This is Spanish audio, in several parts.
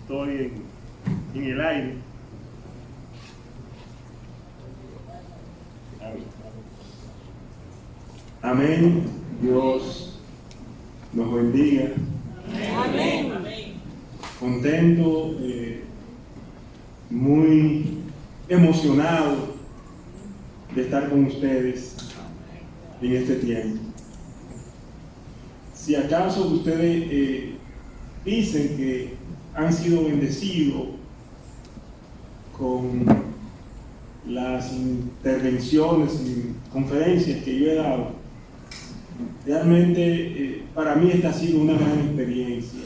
estoy en el aire. Amén. Dios nos bendiga. Amén. Contento, muy emocionado de estar con ustedes en este tiempo. Si acaso ustedes dicen que han sido bendecidos con las intervenciones y conferencias que yo he dado, realmente para mí esta ha sido una gran experiencia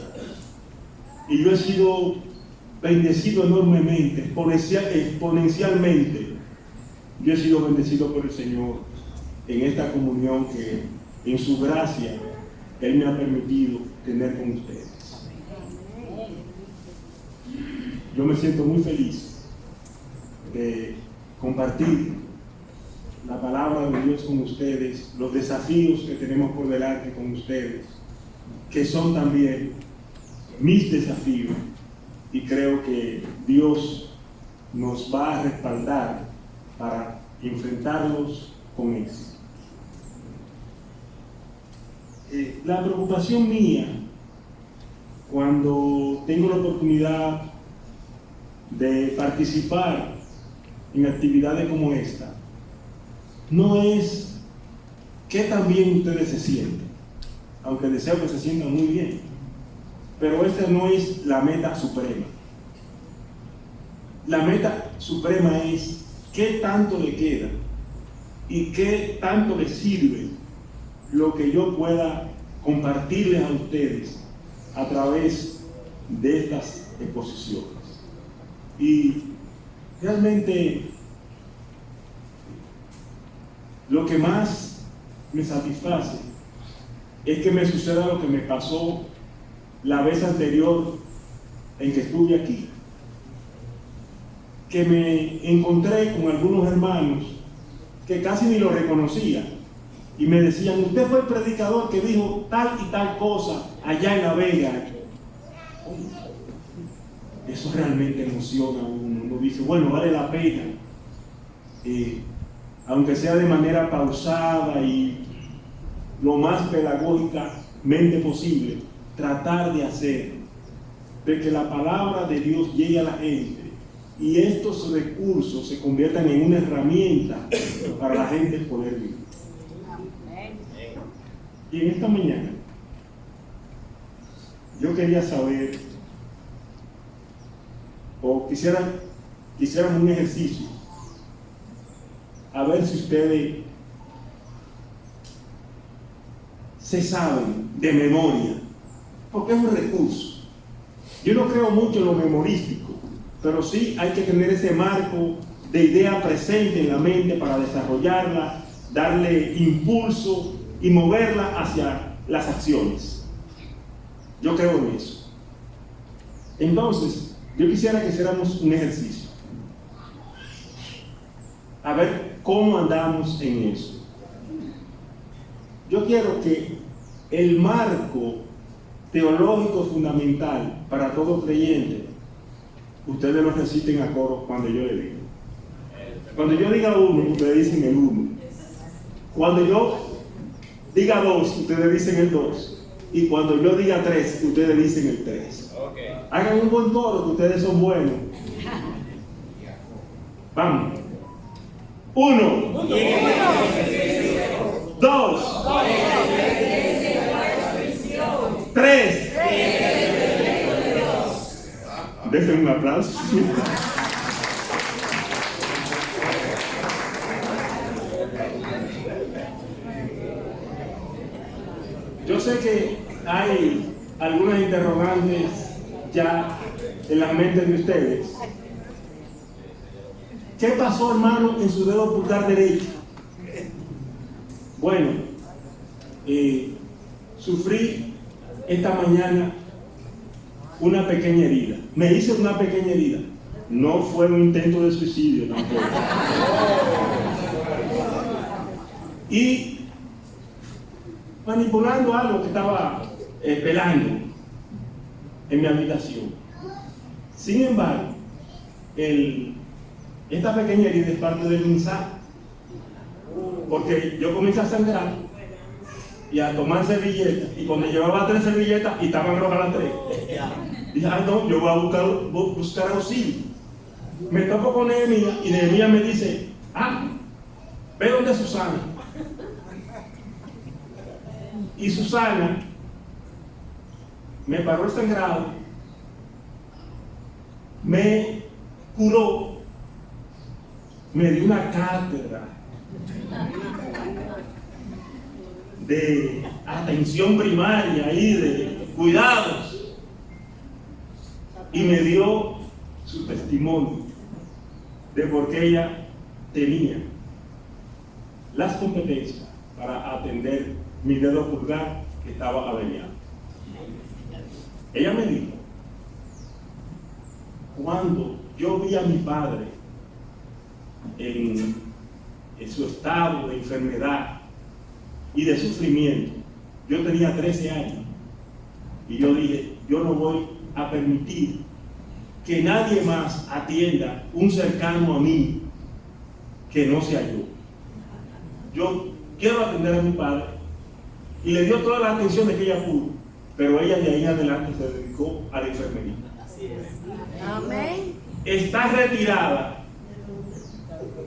y yo he sido bendecido enormemente, exponencialmente. Yo he sido bendecido por el Señor en esta comunión que en su gracia Él me ha permitido tener con ustedes. Yo me siento muy feliz de compartir la palabra de Dios con ustedes, los desafíos que tenemos por delante con ustedes, que son también mis desafíos, y creo que Dios nos va a respaldar para enfrentarlos con éxito. La preocupación mía cuando tengo la oportunidad de participar en actividades como esta no es qué tan bien ustedes se sienten, aunque deseo que se sientan muy bien, pero esta no es la meta suprema. La meta suprema es qué tanto le queda y qué tanto les sirve lo que yo pueda compartirles a ustedes a través de estas exposiciones. Y realmente lo que más me satisface es que me suceda lo que me pasó la vez anterior en que estuve aquí, que me encontré con algunos hermanos que casi ni lo reconocía y me decían: usted fue el predicador que dijo tal y tal cosa allá en La Vega. Eso realmente emociona a uno. Uno dice, bueno, vale la pena, aunque sea de manera pausada y lo más pedagógicamente posible, tratar de hacer de que la palabra de Dios llegue a la gente y estos recursos se conviertan en una herramienta para la gente poder vivir. Y en esta mañana yo quería saber, o quisiéramos un ejercicio, a ver si ustedes se saben de memoria, porque es un recurso. Yo no creo mucho en lo memorístico, pero sí hay que tener ese marco de idea presente en la mente para desarrollarla, darle impulso y moverla hacia las acciones. Yo creo en eso. Entonces, yo quisiera que hiciéramos un ejercicio, a ver cómo andamos en eso. Yo quiero que el marco teológico fundamental para todo creyente, ustedes lo reciten a coro cuando yo le diga. Cuando yo diga uno, ustedes dicen el uno. Cuando yo diga dos, ustedes dicen el dos. Y cuando yo diga tres, ustedes dicen el tres. Hagan un buen coro, que ustedes son buenos. Vamos. Uno. Dos. Tres. Dense un aplauso. Yo sé que hay algunas interrogantes ya en las mentes de ustedes. ¿Qué pasó, hermano, en su dedo pulgar derecho? Bueno, sufrí esta mañana una pequeña herida. Me hice una pequeña herida. No fue un intento de suicidio tampoco. Y manipulando algo que estaba pelando en mi habitación. Sin embargo, esta pequeña herida es parte del mensaje, porque yo comencé a sangrar y a tomar servilletas, y cuando llevaba 3 servilletas y estaban rojas las 3, dije, no, yo voy a buscar auxilio. Me topo con Nehemías y Nehemías me dice, ve donde Susana. Y Susana me paró el sangrado, me curó, me dio una cátedra de atención primaria y de cuidados, y me dio su testimonio de por qué ella tenía las competencias para atender mi dedo pulgar que estaba averiado. Ella me dijo, cuando yo vi a mi padre en su estado de enfermedad y de sufrimiento, yo tenía 13 años, y yo dije, yo no voy a permitir que nadie más atienda un cercano a mí que no sea yo. Yo quiero atender a mi padre, y le dio toda la atención de que ella pudo, pero ella de ahí en adelante se dedicó a la enfermería. Así es. Amén. Está retirada,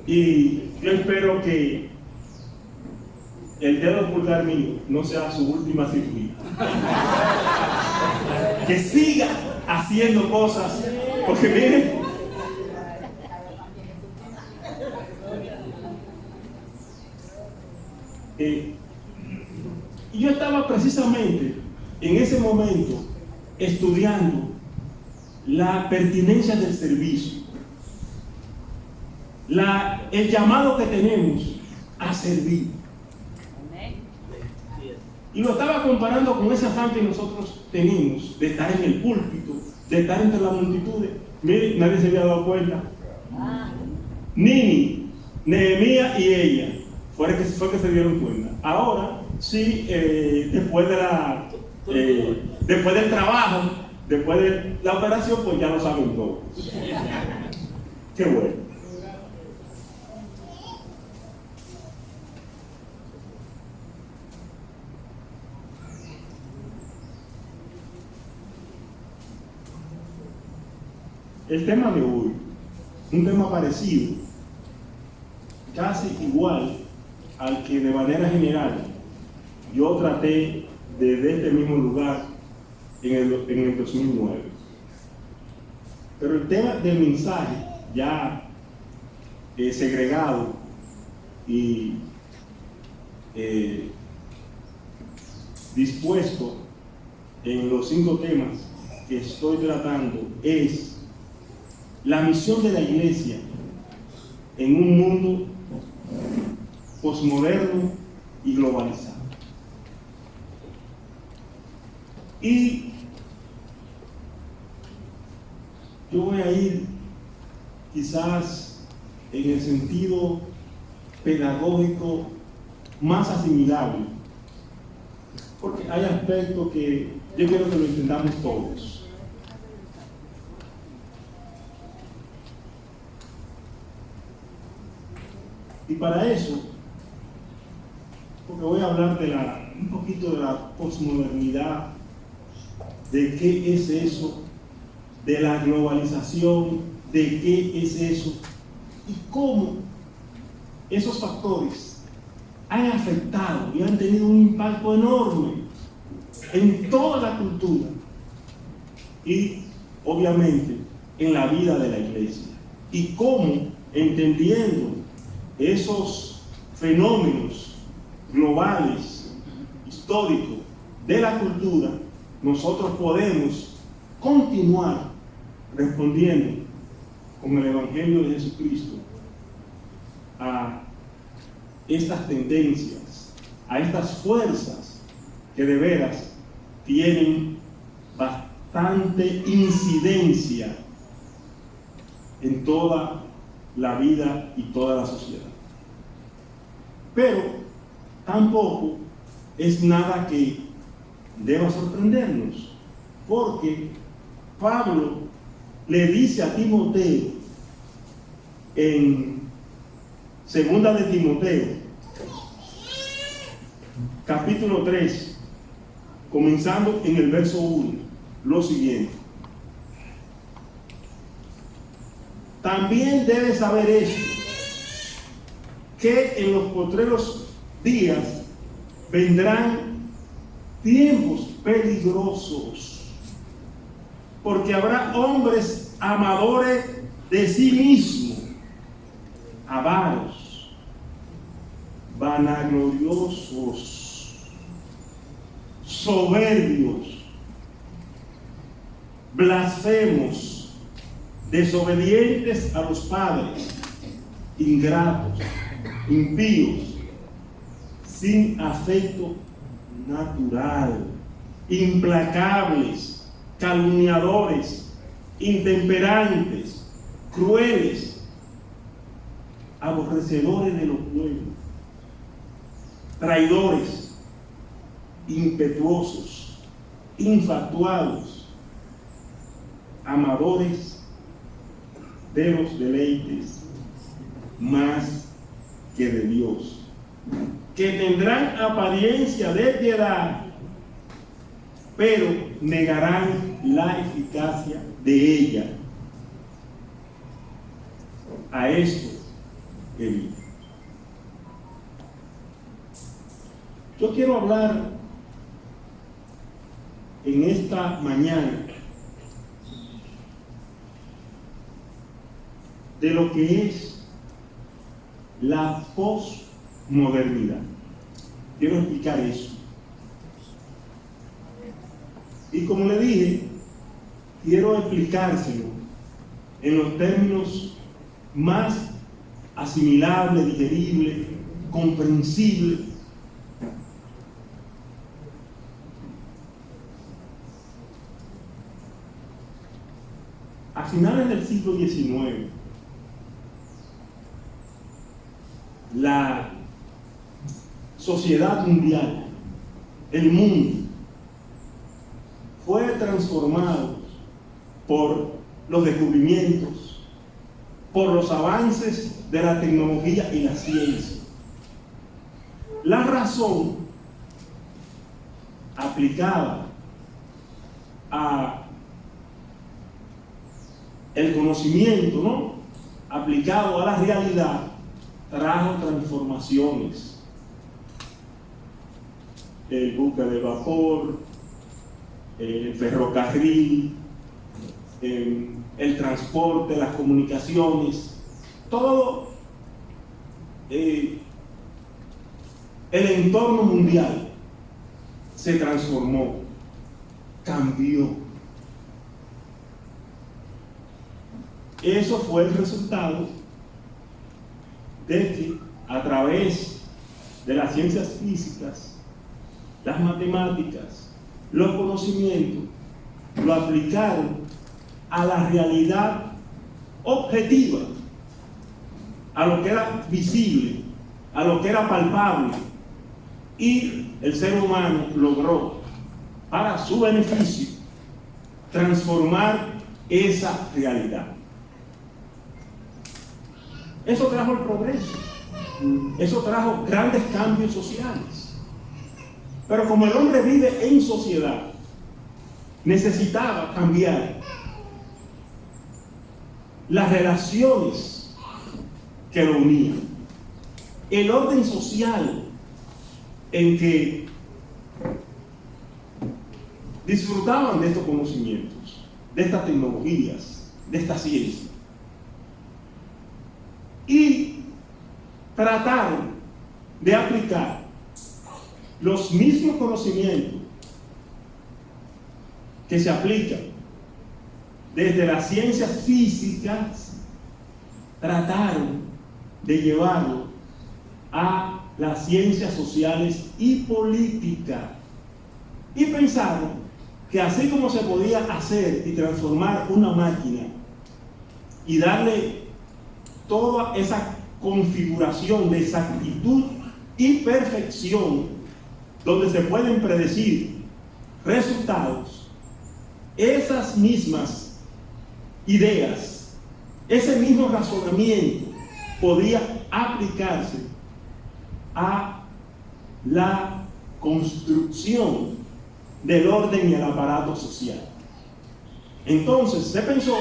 y yo espero que el dedo pulgar mío no sea su última cirugía. Que siga haciendo cosas, porque miren, y yo estaba precisamente en ese momento estudiando la pertinencia del servicio, el llamado que tenemos a servir. Y lo estaba comparando con ese afán que nosotros tenemos de estar en el púlpito, de estar entre las multitudes. Miren, nadie se había dado cuenta. Nini, Nehemías y ella fue que se dieron cuenta. Ahora, sí, después del trabajo, después de la operación, pues ya lo saben todos. Qué bueno. El tema de hoy, un tema parecido, casi igual al que de manera general yo traté desde este mismo lugar en el 2009. Pero el tema del mensaje ya segregado y dispuesto en los 5 temas que estoy tratando es la misión de la iglesia en un mundo posmoderno y globalizado. Y yo voy a ir quizás en el sentido pedagógico más asimilable, porque hay aspectos que yo quiero que lo entendamos todos. Y para eso, porque voy a hablar un poquito de la posmodernidad, de qué es eso, de la globalización, de qué es eso, y cómo esos factores han afectado y han tenido un impacto enorme en toda la cultura y, obviamente, en la vida de la iglesia. Y cómo, entendiendo esos fenómenos globales, históricos, de la cultura, nosotros podemos continuar respondiendo con el Evangelio de Jesucristo a estas tendencias, a estas fuerzas que de veras tienen bastante incidencia en toda la vida y toda la sociedad. Pero tampoco es nada que deba sorprendernos, porque Pablo le dice a Timoteo en segunda de Timoteo, capítulo 3, comenzando en el verso 1, lo siguiente: también debes saber esto, que en los postreros días vendrán tiempos peligrosos, porque habrá hombres amadores de sí mismos, avaros, vanagloriosos, soberbios, blasfemos, desobedientes a los padres, ingratos, impíos, sin afecto natural, implacables, calumniadores, intemperantes, crueles, aborrecedores de los buenos, traidores, impetuosos, infatuados, amadores de los deleites más que de Dios, que tendrán apariencia de piedad, pero negarán la eficacia de ella. A esto evita. Yo quiero hablar en esta mañana de lo que es la posmodernidad. Quiero explicar eso. Y como le dije, quiero explicárselo en los términos más asimilables, digeribles, comprensibles. A finales del siglo XIX, la sociedad mundial, el mundo, fue transformado por los descubrimientos, por los avances de la tecnología y la ciencia. La razón aplicada a el conocimiento, ¿no?, aplicado a la realidad, trajo transformaciones. El buque de vapor, el ferrocarril, el transporte, las comunicaciones, todo el entorno mundial se transformó, cambió. Eso fue el resultado de que a través de las ciencias físicas, las matemáticas, los conocimientos, lo aplicaron a la realidad objetiva, a lo que era visible, a lo que era palpable, y el ser humano logró, para su beneficio, transformar esa realidad. Eso trajo el progreso, eso trajo grandes cambios sociales. Pero como el hombre vive en sociedad, necesitaba cambiar las relaciones que lo unían, el orden social en que disfrutaban de estos conocimientos, de estas tecnologías, de esta ciencia. Y trataron de aplicar los mismos conocimientos que se aplican desde las ciencias físicas, trataron de llevarlo a las ciencias sociales y políticas. Y pensaron que así como se podía hacer y transformar una máquina y darle toda esa configuración de exactitud y perfección donde se pueden predecir resultados, esas mismas ideas, ese mismo razonamiento podía aplicarse a la construcción del orden y el aparato social. Entonces se pensó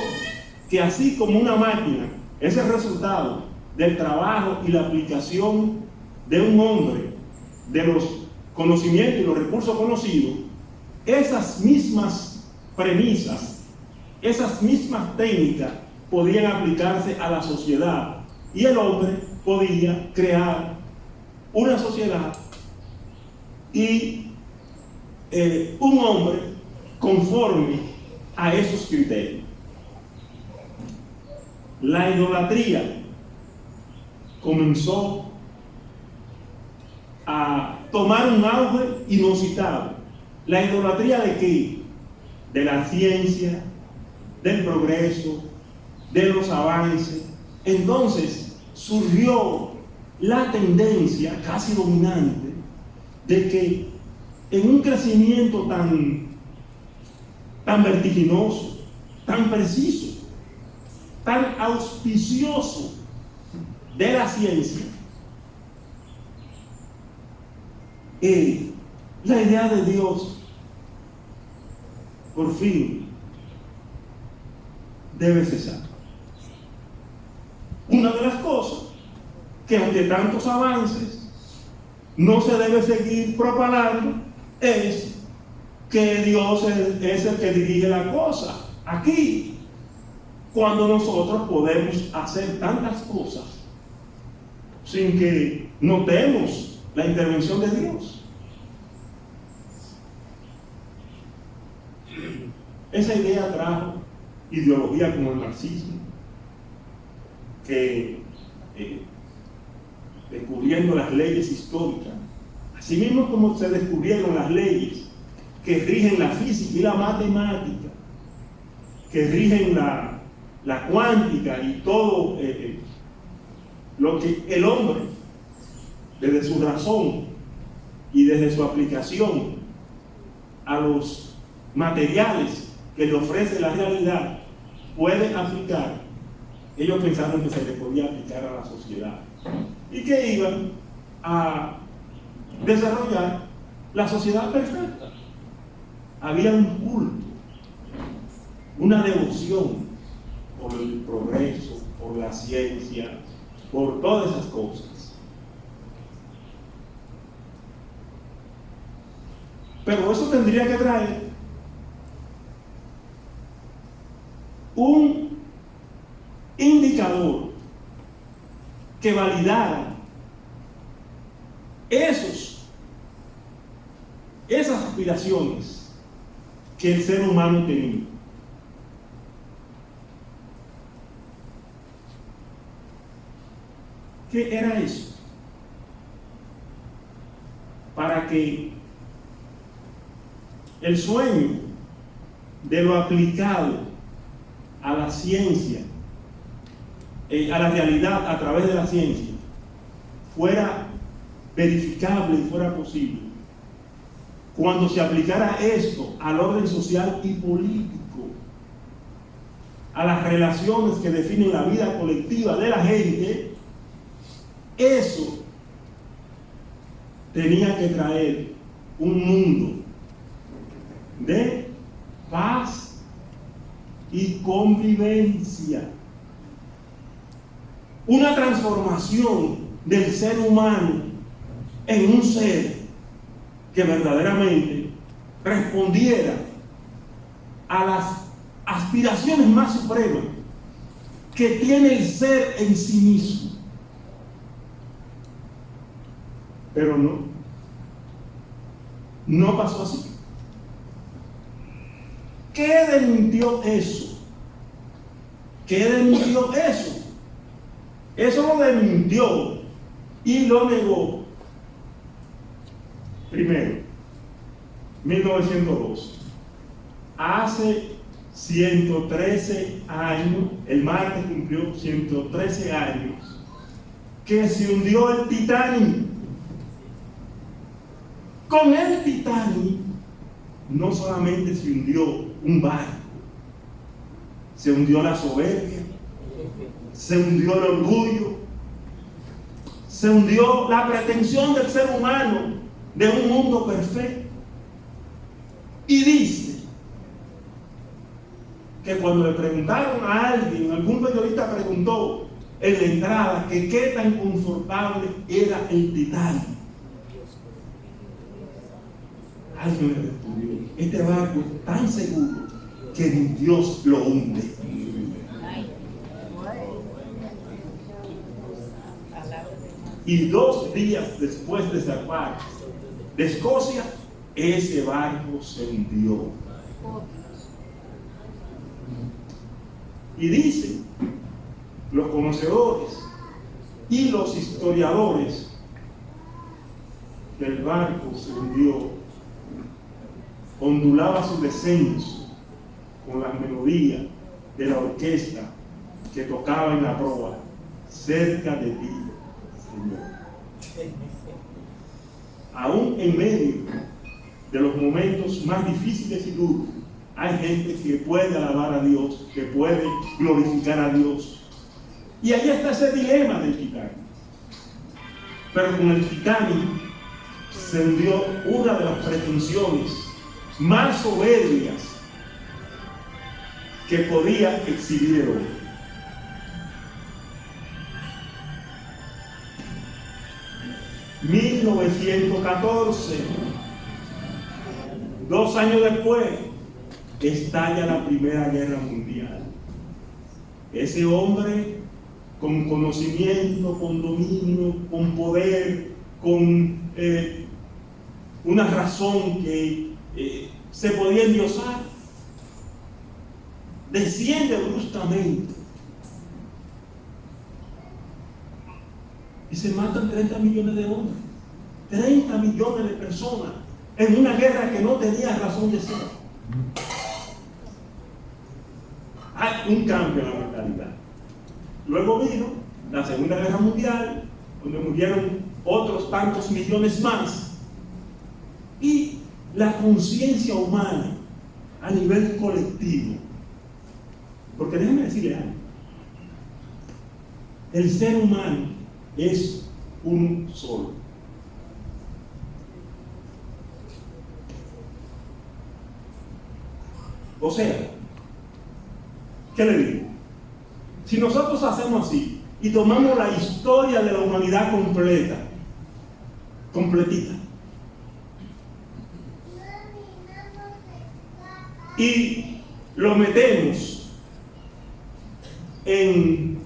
que así como una máquina es el resultado del trabajo y la aplicación de un hombre, de los conocimientos y los recursos conocidos, esas mismas premisas, esas mismas técnicas podían aplicarse a la sociedad y el hombre podía crear una sociedad y un hombre conforme a esos criterios. La idolatría comenzó a tomar un auge inusitado. ¿La idolatría de qué? De la ciencia, del progreso, de los avances. Entonces surgió la tendencia casi dominante de que en un crecimiento tan vertiginoso, tan preciso, tan auspicioso de la ciencia, la idea de Dios por fin debe cesar. Una de las cosas que ante tantos avances no se debe seguir propagando es que Dios es el que dirige la cosa aquí, cuando nosotros podemos hacer tantas cosas sin que notemos la intervención de Dios. Esa idea trajo ideología como el marxismo, que descubriendo las leyes históricas, así mismo como se descubrieron las leyes que rigen la física y la matemática, que rigen la cuántica y todo lo que el hombre, desde su razón y desde su aplicación a los materiales que le ofrece la realidad, puede aplicar. Ellos pensaron que se le podía aplicar a la sociedad y que iban a desarrollar la sociedad perfecta. Había un culto, una devoción por el progreso, por la ciencia, por todas esas cosas. Pero eso tendría que traer un indicador que validara esas aspiraciones que el ser humano tenía. ¿Qué era eso? Para que el sueño de lo aplicado a la ciencia, a la realidad a través de la ciencia, fuera verificable y fuera posible, cuando se aplicara esto al orden social y político, a las relaciones que definen la vida colectiva de la gente, eso tenía que traer un mundo de paz y convivencia, una transformación del ser humano en un ser que verdaderamente respondiera a las aspiraciones más supremas que tiene el ser en sí mismo. Pero no pasó así. ¿Qué desmintió eso? ¿Qué desmintió eso? Eso lo desmintió y lo negó. Primero, 1902. Hace 113 años, el martes cumplió 113 años, que se hundió el Titanic. Con el Titanic no solamente se hundió un barco, Se hundió la soberbia, se hundió el orgullo, se hundió la pretensión del ser humano de un mundo perfecto. Y dice que cuando le preguntaron a alguien, algún periodista preguntó en la entrada que qué tan confortable era el Titanic, alguien le respondió: este barco es tan seguro que ni Dios lo hunde. Y 2 días después de zarpar de Escocia, ese barco se hundió. Y dicen los conocedores y los historiadores que el barco se hundió, ondulaba su descenso con las melodías de la orquesta que tocaba en la proa: cerca de ti, Señor. Aún en medio de los momentos más difíciles y duros, hay gente que puede alabar a Dios, que puede glorificar a Dios. Y ahí está ese dilema del Titanic. Pero con el Titanic se hundió una de las pretensiones más soberbias que podía exhibir el hombre. En 1914, 2 años después, estalla la Primera Guerra Mundial. Ese hombre con conocimiento, con dominio, con poder, con una razón que se podía endiosar, desciende bruscamente y se matan 30 millones de hombres, 30 millones de personas en una guerra que no tenía razón de ser. Hay un cambio en la mentalidad. Luego vino la Segunda Guerra Mundial, donde murieron otros tantos millones más, y la conciencia humana a nivel colectivo. Porque déjenme decirle algo: el ser humano es uno solo. O sea, ¿qué le digo? Si nosotros hacemos así y tomamos la historia de la humanidad completita, y lo metemos en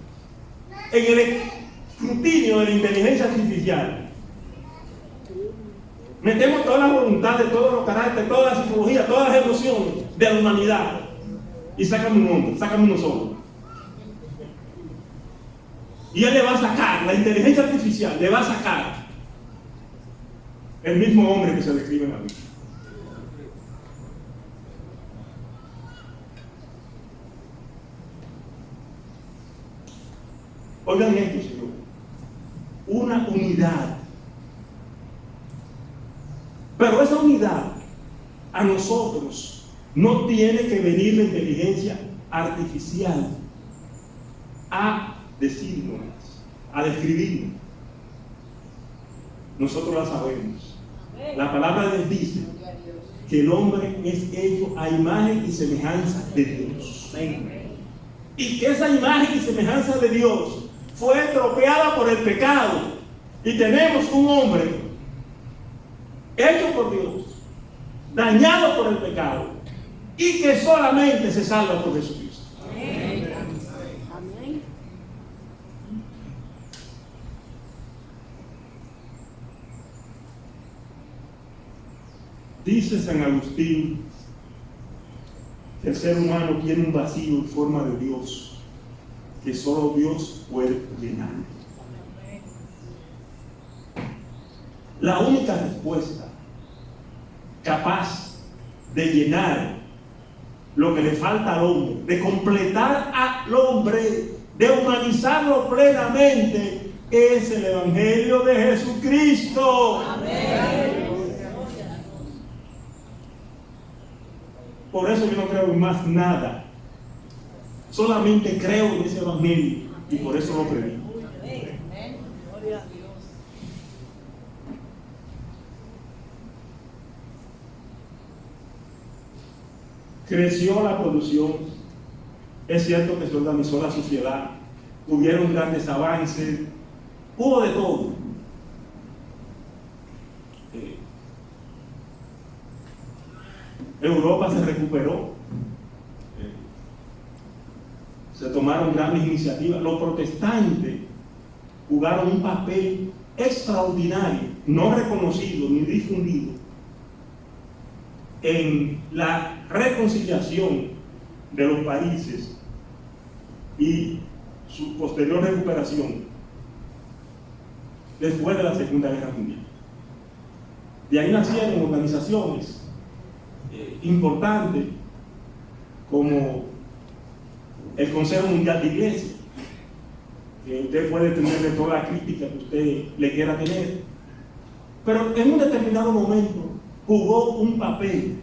el escrutinio de la inteligencia artificial, metemos toda la voluntad de todos los caracteres, toda la psicología, todas las emociones de la humanidad, y sácame un hombre, sácame uno solo. Y él le va a sacar, la inteligencia artificial le va a sacar el mismo hombre que se describe en la Biblia. Oigan esto, señor: una unidad. Pero esa unidad a nosotros no tiene que venir la inteligencia artificial a decirnos, a describirnos. Nosotros la sabemos. La palabra de Dios dice que el hombre es hecho a imagen y semejanza de Dios. Y que esa imagen y semejanza de Dios fue estropeada por el pecado. Y tenemos un hombre hecho por Dios, dañado por el pecado, y que solamente se salva por Jesucristo. Amén. Amén. Dice San Agustín que el ser humano tiene un vacío en forma de Dios que solo Dios puede llenar. La única respuesta capaz de llenar lo que le falta al hombre, de completar al hombre, de humanizarlo plenamente, es el Evangelio de Jesucristo. Amén. Por eso yo no creo en más nada Solamente creo en ese evangelio y por eso lo predico. Gloria a Dios. Creció la producción. Es cierto que se organizó la sociedad. Hubieron grandes avances. Hubo de todo. Europa se recuperó. Se tomaron grandes iniciativas. Los protestantes jugaron un papel extraordinario, no reconocido ni difundido, en la reconciliación de los países y su posterior recuperación después de la Segunda Guerra Mundial. De ahí nacieron organizaciones importantes como el Consejo Mundial de Iglesia, que usted puede tenerle toda la crítica que usted le quiera tener, pero en un determinado momento jugó un papel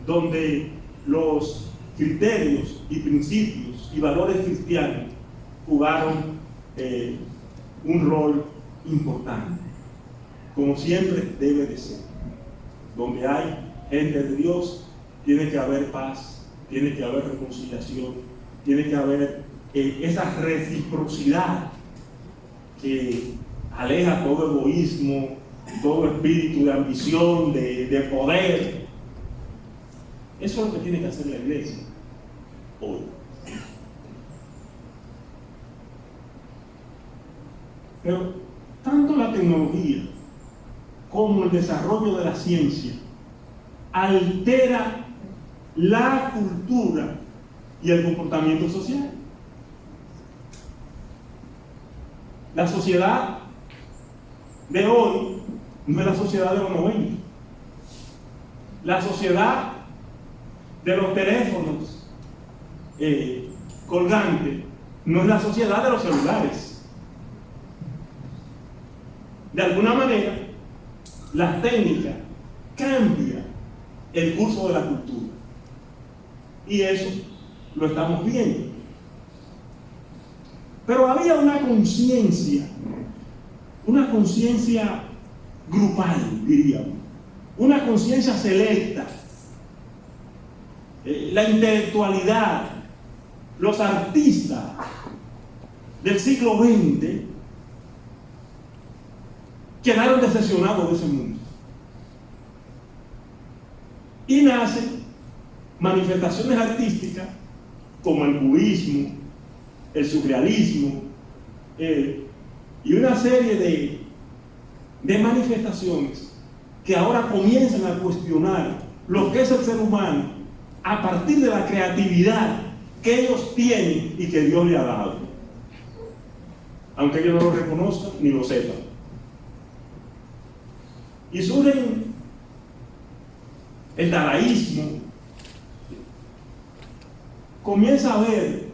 donde los criterios y principios y valores cristianos jugaron un rol importante, como siempre debe de ser. Donde hay gente de Dios, tiene que haber paz, tiene que haber reconciliación, tiene que haber esa reciprocidad que aleja todo egoísmo, todo espíritu de ambición, de poder. Eso es lo que tiene que hacer la iglesia hoy. Pero tanto la tecnología como el desarrollo de la ciencia altera la cultura y el comportamiento social. La sociedad de hoy no es la sociedad de los 90. La sociedad de los teléfonos colgantes no es la sociedad de los celulares. De alguna manera, la técnica cambia el curso de la cultura. Y eso lo estamos viendo. Pero había una conciencia grupal, diríamos, una conciencia selecta, la intelectualidad, los artistas del siglo XX quedaron decepcionados de ese mundo. Y nacen manifestaciones artísticas como el cubismo, el surrealismo y una serie de manifestaciones que ahora comienzan a cuestionar lo que es el ser humano a partir de la creatividad que ellos tienen y que Dios le ha dado, aunque ellos no lo reconozcan ni lo sepan. Y surgen el dadaísmo. Comienza a haber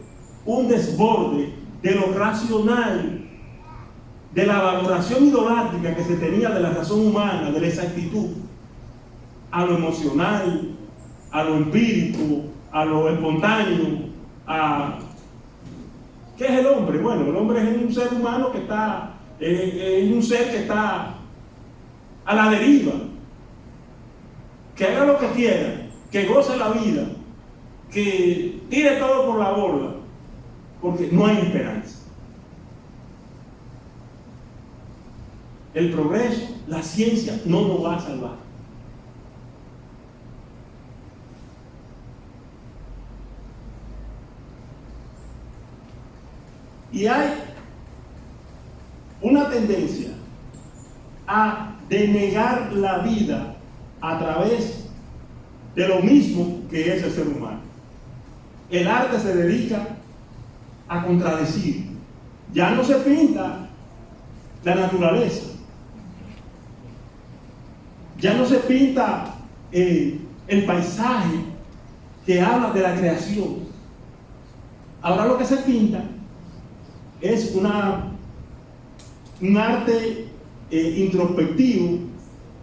un desborde de lo racional, de la valoración idolátrica que se tenía de la razón humana, de la exactitud, a lo emocional, a lo empírico, a lo espontáneo, ¿qué es el hombre? Bueno, el hombre es un ser humano que está, es un ser que está a la deriva, que haga lo que quiera, que goce la vida, que tire todo por la borda, porque no hay esperanza. El progreso, la ciencia no nos va a salvar. Y hay una tendencia a denegar la vida a través de lo mismo que es el ser humano. El arte se dedica a contradecir. Ya no se pinta la naturaleza, ya no se pinta el paisaje que habla de la creación. Ahora lo que se pinta es un arte introspectivo,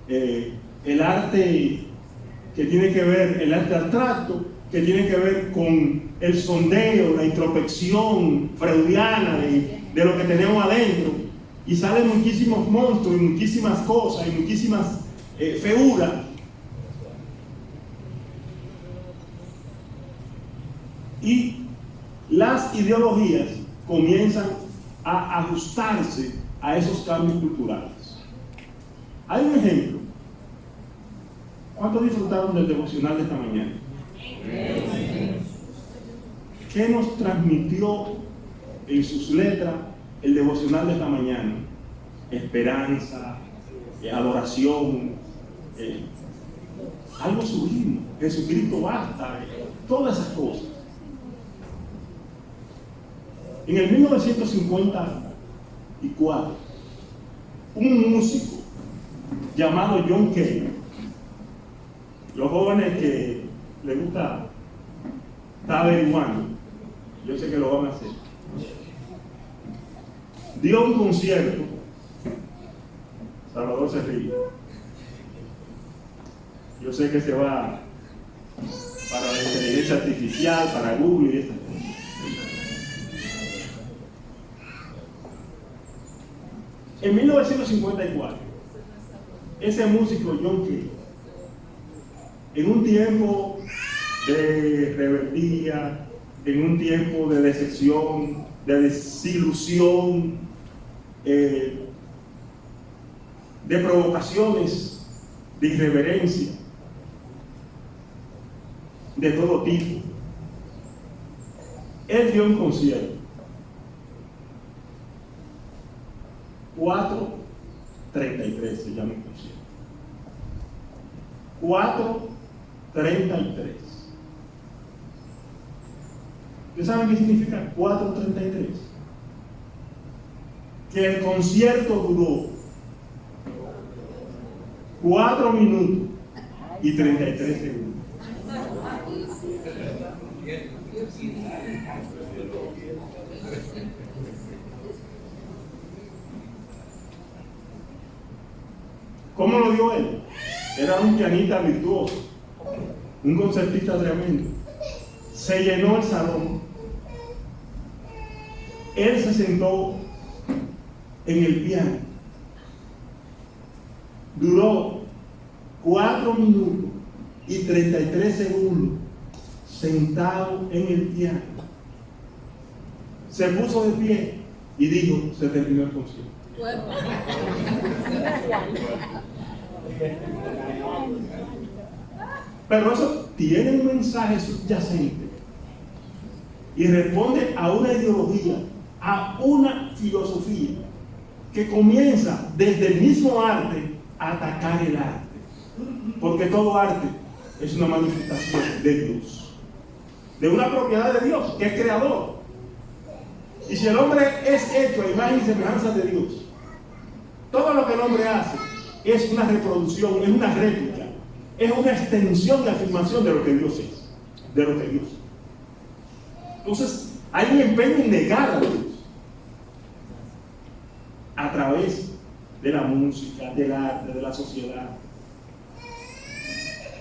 el arte que tiene que ver, el arte abstracto, que tienen que ver con el sondeo, la introspección freudiana de lo que tenemos adentro, y salen muchísimos monstruos y muchísimas cosas y muchísimas feuras. Y las ideologías comienzan a ajustarse a esos cambios culturales. Hay un ejemplo. ¿Cuántos disfrutaron del devocional de esta mañana? ¿Qué nos transmitió en sus letras el devocional de esta mañana? Esperanza, adoración, algo sublime. Jesucristo basta, todas esas cosas. En el 1954, un músico llamado John Cale, los jóvenes que les gusta estar averiguando, yo sé que lo van a hacer, dio un concierto. Salvador se ríe. Yo sé que se va para la inteligencia artificial, para Google y esas cosas. En 1954, ese músico John Cale, en un tiempo de rebeldía, en un tiempo de decepción, de desilusión, de provocaciones, de irreverencia, de todo tipo, él dio un concierto. 4:33 se llama el concierto. 4:33. ¿Ustedes saben qué significa 4:33? Que el concierto duró 4 minutos y 33 segundos. ¿Cómo lo dio él? Era un pianista virtuoso, un concertista tremendo. Se llenó el salón. Él se sentó en el piano. Duró 4 minutos y 33 segundos sentado en el piano. Se puso de pie y dijo: se terminó el concierto. Pero eso tiene un mensaje subyacente y responde a una ideología, a una filosofía que comienza desde el mismo arte a atacar el arte, porque todo arte es una manifestación de Dios, de una propiedad de Dios, que es creador. Y si el hombre es hecho a imagen y semejanza de Dios, todo lo que el hombre hace es una reproducción, es una réplica, es una extensión y afirmación de lo que Dios es, de lo que Dios es. Entonces, hay un empeño en negar a Dios a través de la música, del arte, de la sociedad,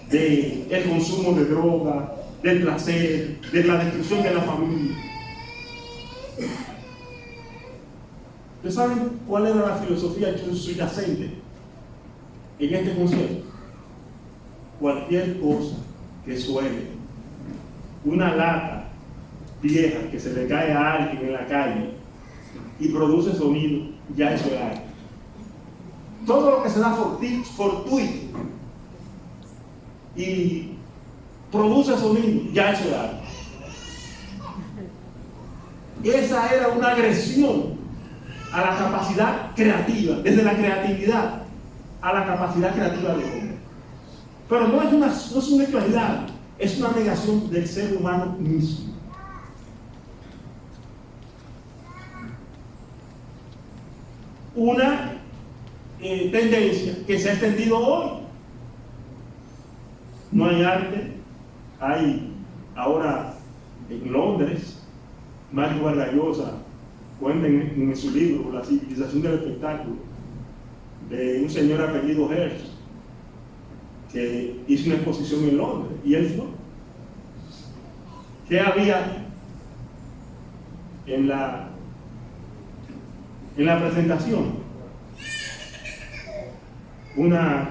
del consumo de droga, del placer, de la destrucción de la familia. ¿Ustedes saben cuál era la filosofía subyacente en este concierto? Cualquier cosa que suene, una lata vieja que se le cae a alguien en la calle y produce sonido, ya eso es arte. Todo lo que se da fortuito y produce sonido, ya eso es arte. Esa era una agresión a la capacidad creativa, desde la creatividad a la capacidad creativa del hombre. Pero no es un hecho aislado, es una negación del ser humano mismo. Una tendencia que se ha extendido hoy. No hay arte, hay ahora en Londres, Mario Vargas Llosa cuenta en su libro La civilización del espectáculo, de un señor apellido Hearst, que hizo una exposición en Londres, y él fue. ¿Qué había en la presentación? Una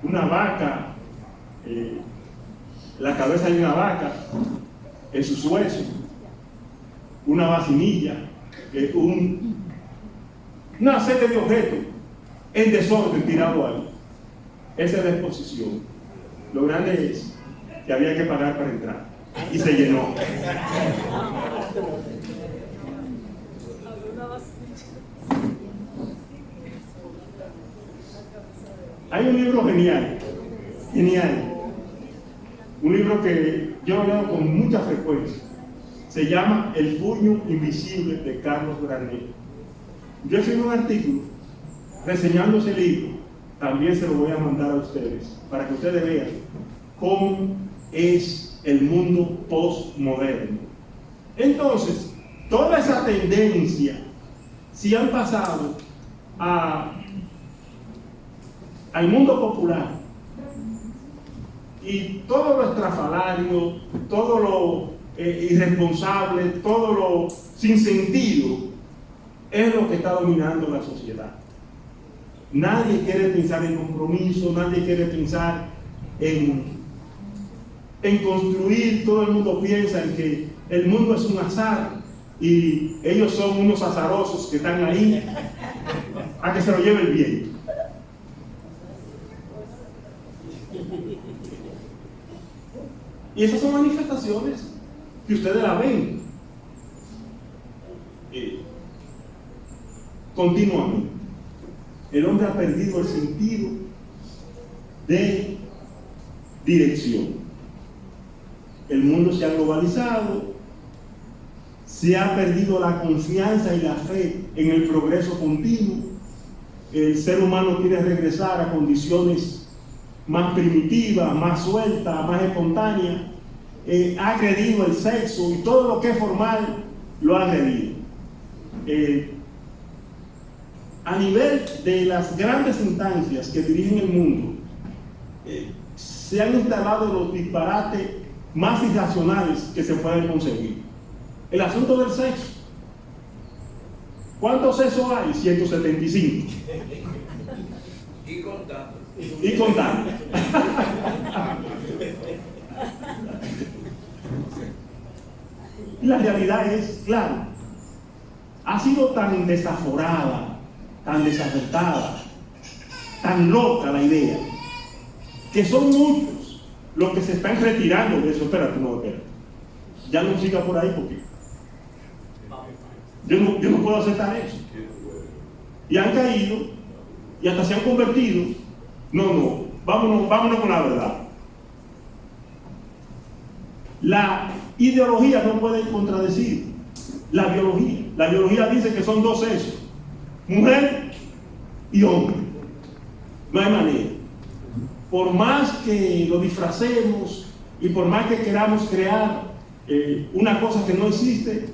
vaca, la cabeza de una vaca, en sus huesos, una vacinilla, una serie de objetos en desorden tirado ahí. Esa es la exposición. Lo grande es que había que pagar para entrar y se llenó. Hay un libro genial, un libro que yo leo con mucha frecuencia. Se llama El puño invisible de Carlos Granell. Yo escribí un artículo reseñando ese libro, también se lo voy a mandar a ustedes, para que ustedes vean cómo es el mundo postmoderno. Entonces, toda esa tendencia si han pasado al mundo popular, y todo lo estrafalario, todo lo irresponsable, todo lo sin sentido es lo que está dominando la sociedad. Nadie quiere pensar en compromiso, nadie quiere pensar en construir. Todo el mundo piensa en que el mundo es un azar y ellos son unos azarosos que están ahí a que se lo lleve el viento. Y esas son manifestaciones que ustedes la ven continuamente. El hombre ha perdido el sentido de dirección. El mundo se ha globalizado, se ha perdido la confianza y la fe en el progreso continuo. El ser humano quiere regresar a condiciones más primitivas, más sueltas, más espontáneas. Ha agredido el sexo y todo lo que es formal lo ha agredido. A nivel de las grandes instancias que dirigen el mundo, se han instalado los disparates más irracionales que se pueden conseguir. El asunto del sexo. ¿Cuántos sexos hay? 175. Y contando. Y contando. La realidad es, claro, ha sido tan desaforada, tan desacertada, tan loca la idea, que son muchos los que se están retirando de eso. Espérate, ya no siga por ahí porque yo no puedo aceptar eso. Y han caído y hasta se han convertido. No, vámonos con la verdad. La ideología no puede contradecir la biología. La biología dice que son dos sexos, mujer y hombre. No hay manera. Por más que lo disfracemos y por más que queramos crear una cosa que no existe,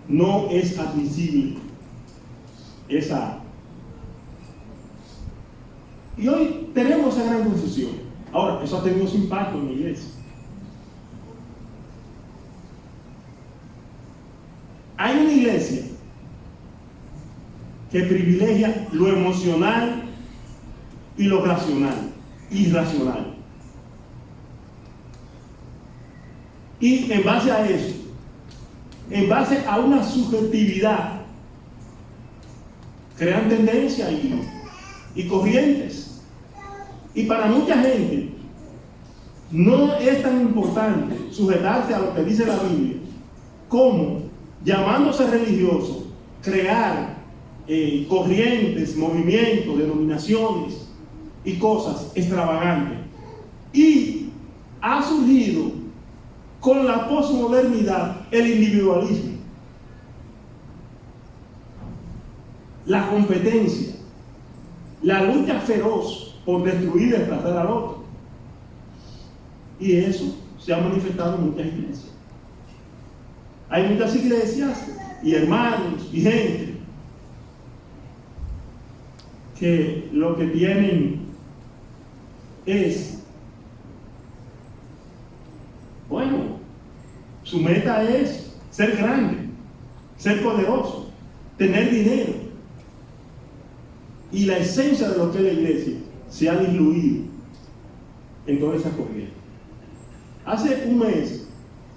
no es admisible esa. Y hoy tenemos esa gran confusión. Ahora, eso ha tenido su impacto en la iglesia. Hay una iglesia que privilegia lo emocional y lo racional, irracional. Y en base a eso, en base a una subjetividad, crean tendencias y corrientes. Y para mucha gente no es tan importante sujetarse a lo que dice la Biblia como, llamándose religioso, crear corrientes, movimientos, denominaciones y cosas extravagantes. Y ha surgido con la posmodernidad el individualismo, la competencia, la lucha feroz por destruir y desplazar al otro. Y eso se ha manifestado en muchas iglesias. Hay muchas iglesias y hermanos y gente que lo que tienen es, bueno, Su meta es ser grande, ser poderoso, tener dinero. Y la esencia de lo que es la iglesia se ha diluido en toda esa corriente. Hace un mes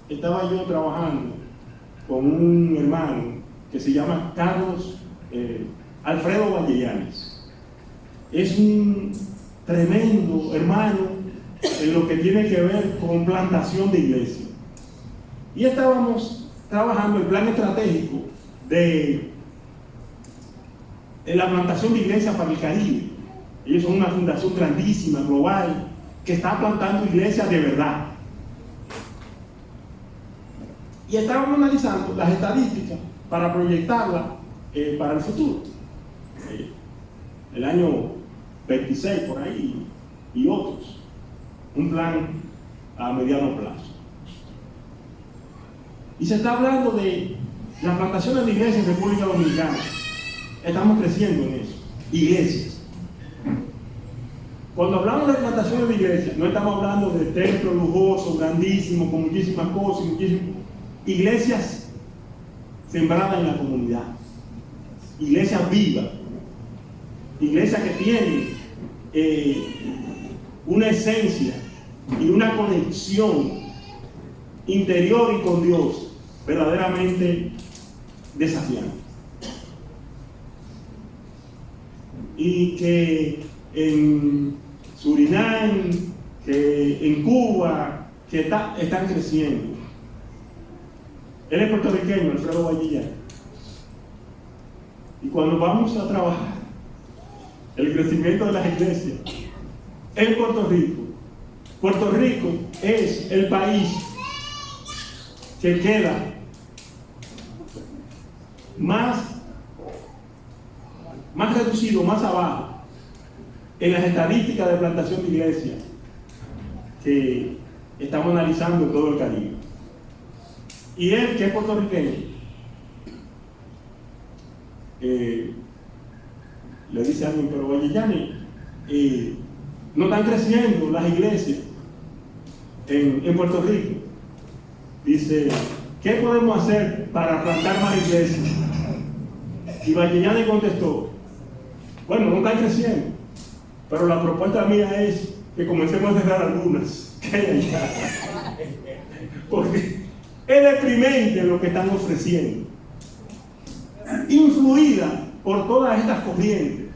estaba yo trabajando con un hermano que se llama Carlos Alfredo Vallellanes. Es un tremendo hermano en lo que tiene que ver con plantación de iglesia. Y estábamos trabajando el plan estratégico de la plantación de iglesias para el Caribe. Ellos son una fundación grandísima, global, que está plantando iglesias de verdad. Y estábamos analizando las estadísticas para proyectarlas para el futuro. El año 26 por ahí y otros. Un plan a mediano plazo. Y se está hablando de las plantaciones de iglesias en República Dominicana. Estamos creciendo en eso. Iglesias. Cuando hablamos de plantaciones de iglesias, no estamos hablando de templos lujosos, grandísimos, con muchísimas cosas, iglesias sembradas en la comunidad. Iglesias vivas. Iglesias que tienen una esencia y una conexión interior y con Dios verdaderamente desafiante. Y que en Surinam, que en Cuba, que están creciendo. Él es puertorriqueño, Alfredo Vallellanes. Y cuando vamos a trabajar el crecimiento de las iglesias en Puerto Rico es el país que queda más reducido, más abajo en las estadísticas de plantación de iglesias que estamos analizando en todo el Caribe. Y él, que es puertorriqueño, le dice a alguien, pero Vallellanes, no están creciendo las iglesias en Puerto Rico. Dice, ¿qué podemos hacer para plantar más iglesias? Y Vallellanes contestó, bueno, no están creciendo, pero la propuesta mía es que comencemos a cerrar algunas que hay allá. Porque es deprimente lo que están ofreciendo, influida por todas estas corrientes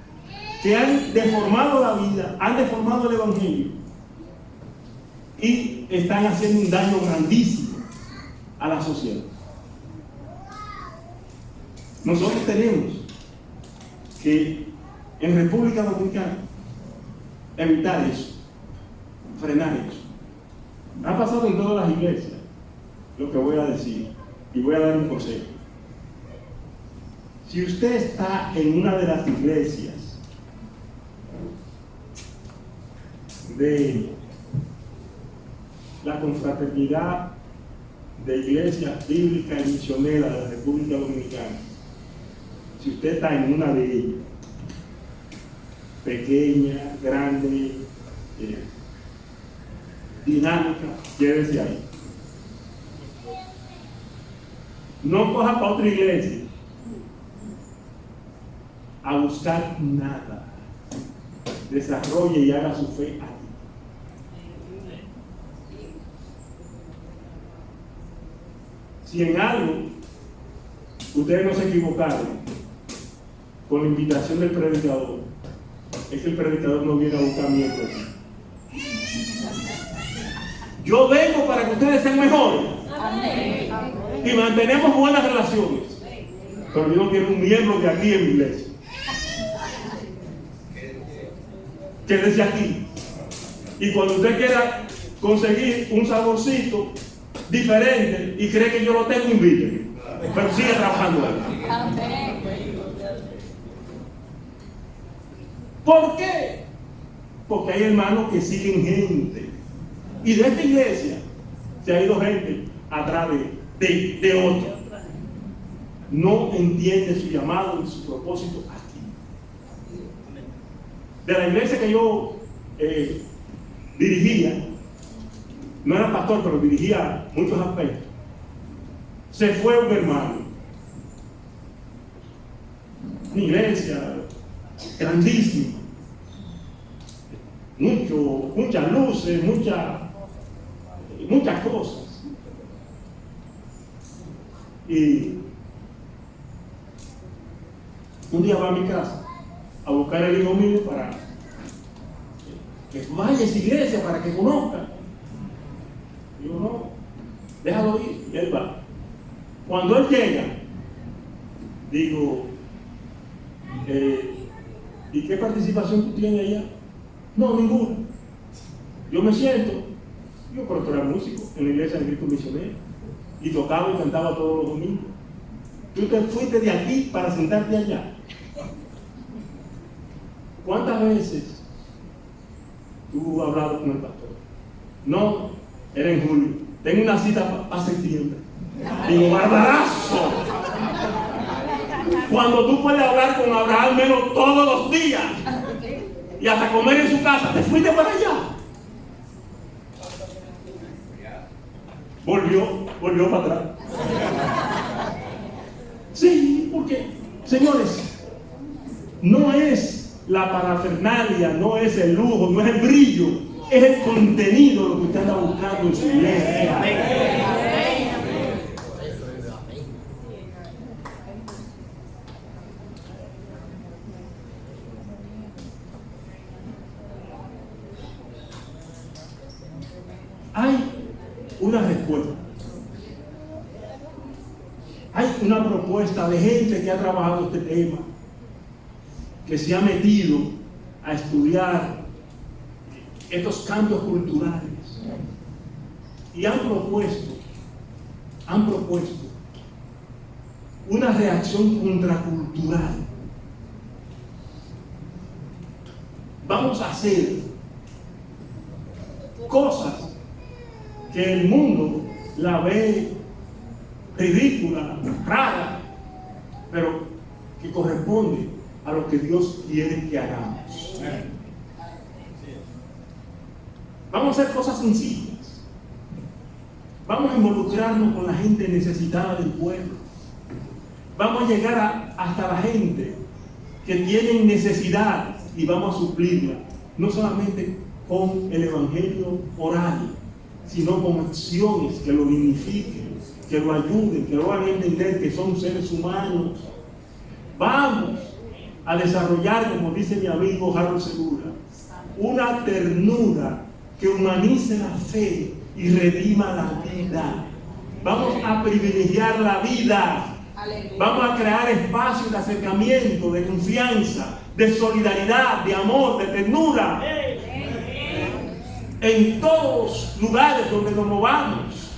que han deformado la vida, han deformado el evangelio y están haciendo un daño grandísimo a la sociedad. Nosotros tenemos que en República Dominicana evitar eso, frenar eso. Ha pasado en todas las iglesias lo que voy a decir y voy a dar un consejo. Si usted está en una de las iglesias de la confraternidad de iglesias bíblicas y misioneras de la República Dominicana, si usted está en una de ellas, pequeña, grande, dinámica, quédese ahí. No coja para otra iglesia a buscar nada. Desarrolle y haga su fe aquí. Si en algo ustedes no se equivocaron con la invitación del predicador, es que el predicador no viene a buscar miembros. Yo vengo para que ustedes sean mejores. Amén. Y mantenemos buenas relaciones. Pero yo no quiero un miembro de aquí en mi iglesia. Quédese aquí. Y cuando usted quiera conseguir un saborcito diferente y cree que yo lo tengo, invíteme. Pero sigue trabajando ahí. Amén. ¿Por qué? Porque hay hermanos que siguen gente. Y de esta iglesia se ha ido gente atrás de otra. No entiende su llamado ni su propósito aquí. De la iglesia que yo dirigía, no era pastor, pero dirigía muchos aspectos. se fue un hermano. Una iglesia grandísima. Muchas luces, muchas cosas. Y un día va a mi casa a buscar al hijo mío para que vaya a esa iglesia, para que conozca. Digo, no, déjalo ir. Y él va. Cuando él llega, digo, ¿y qué participación tú tienes allá? No, ninguna. Yo me siento. Yo, pero tú eras músico en la iglesia de Cristo Misionero y tocaba y cantaba todos los domingos. Tú te fuiste de aquí para sentarte allá. ¿Cuántas veces tú has hablado con el pastor? No, era en julio. Tengo una cita para septiembre. Digo, barbarazo. Cuando tú puedes hablar con Abraham menos todos los días y hasta comer en su casa, te fuiste para allá. Volvió para atrás. Sí, porque, señores, no es la parafernalia, no es el lujo, no es el brillo, es el contenido lo que usted anda buscando en su iglesia. Hay una respuesta. Hay una propuesta de gente que ha trabajado este tema, que se ha metido a estudiar estos cambios culturales y han propuesto una reacción contracultural. Vamos a hacer cosas que el mundo la ve ridícula, rara, pero que corresponde a lo que Dios quiere que hagamos. Vamos a hacer cosas sencillas. Vamos a involucrarnos con la gente necesitada del pueblo. Vamos a llegar hasta la gente que tiene necesidad y vamos a suplirla, no solamente con el evangelio oral, sino con acciones que lo dignifiquen, que lo ayuden, que lo hagan entender que son seres humanos. Vamos a desarrollar, como dice mi amigo Harold Segura, una ternura que humanice la fe y redima la vida. Vamos a privilegiar la vida. Vamos a crear espacios de acercamiento, de confianza, de solidaridad, de amor, de ternura en todos los lugares donde nos movamos.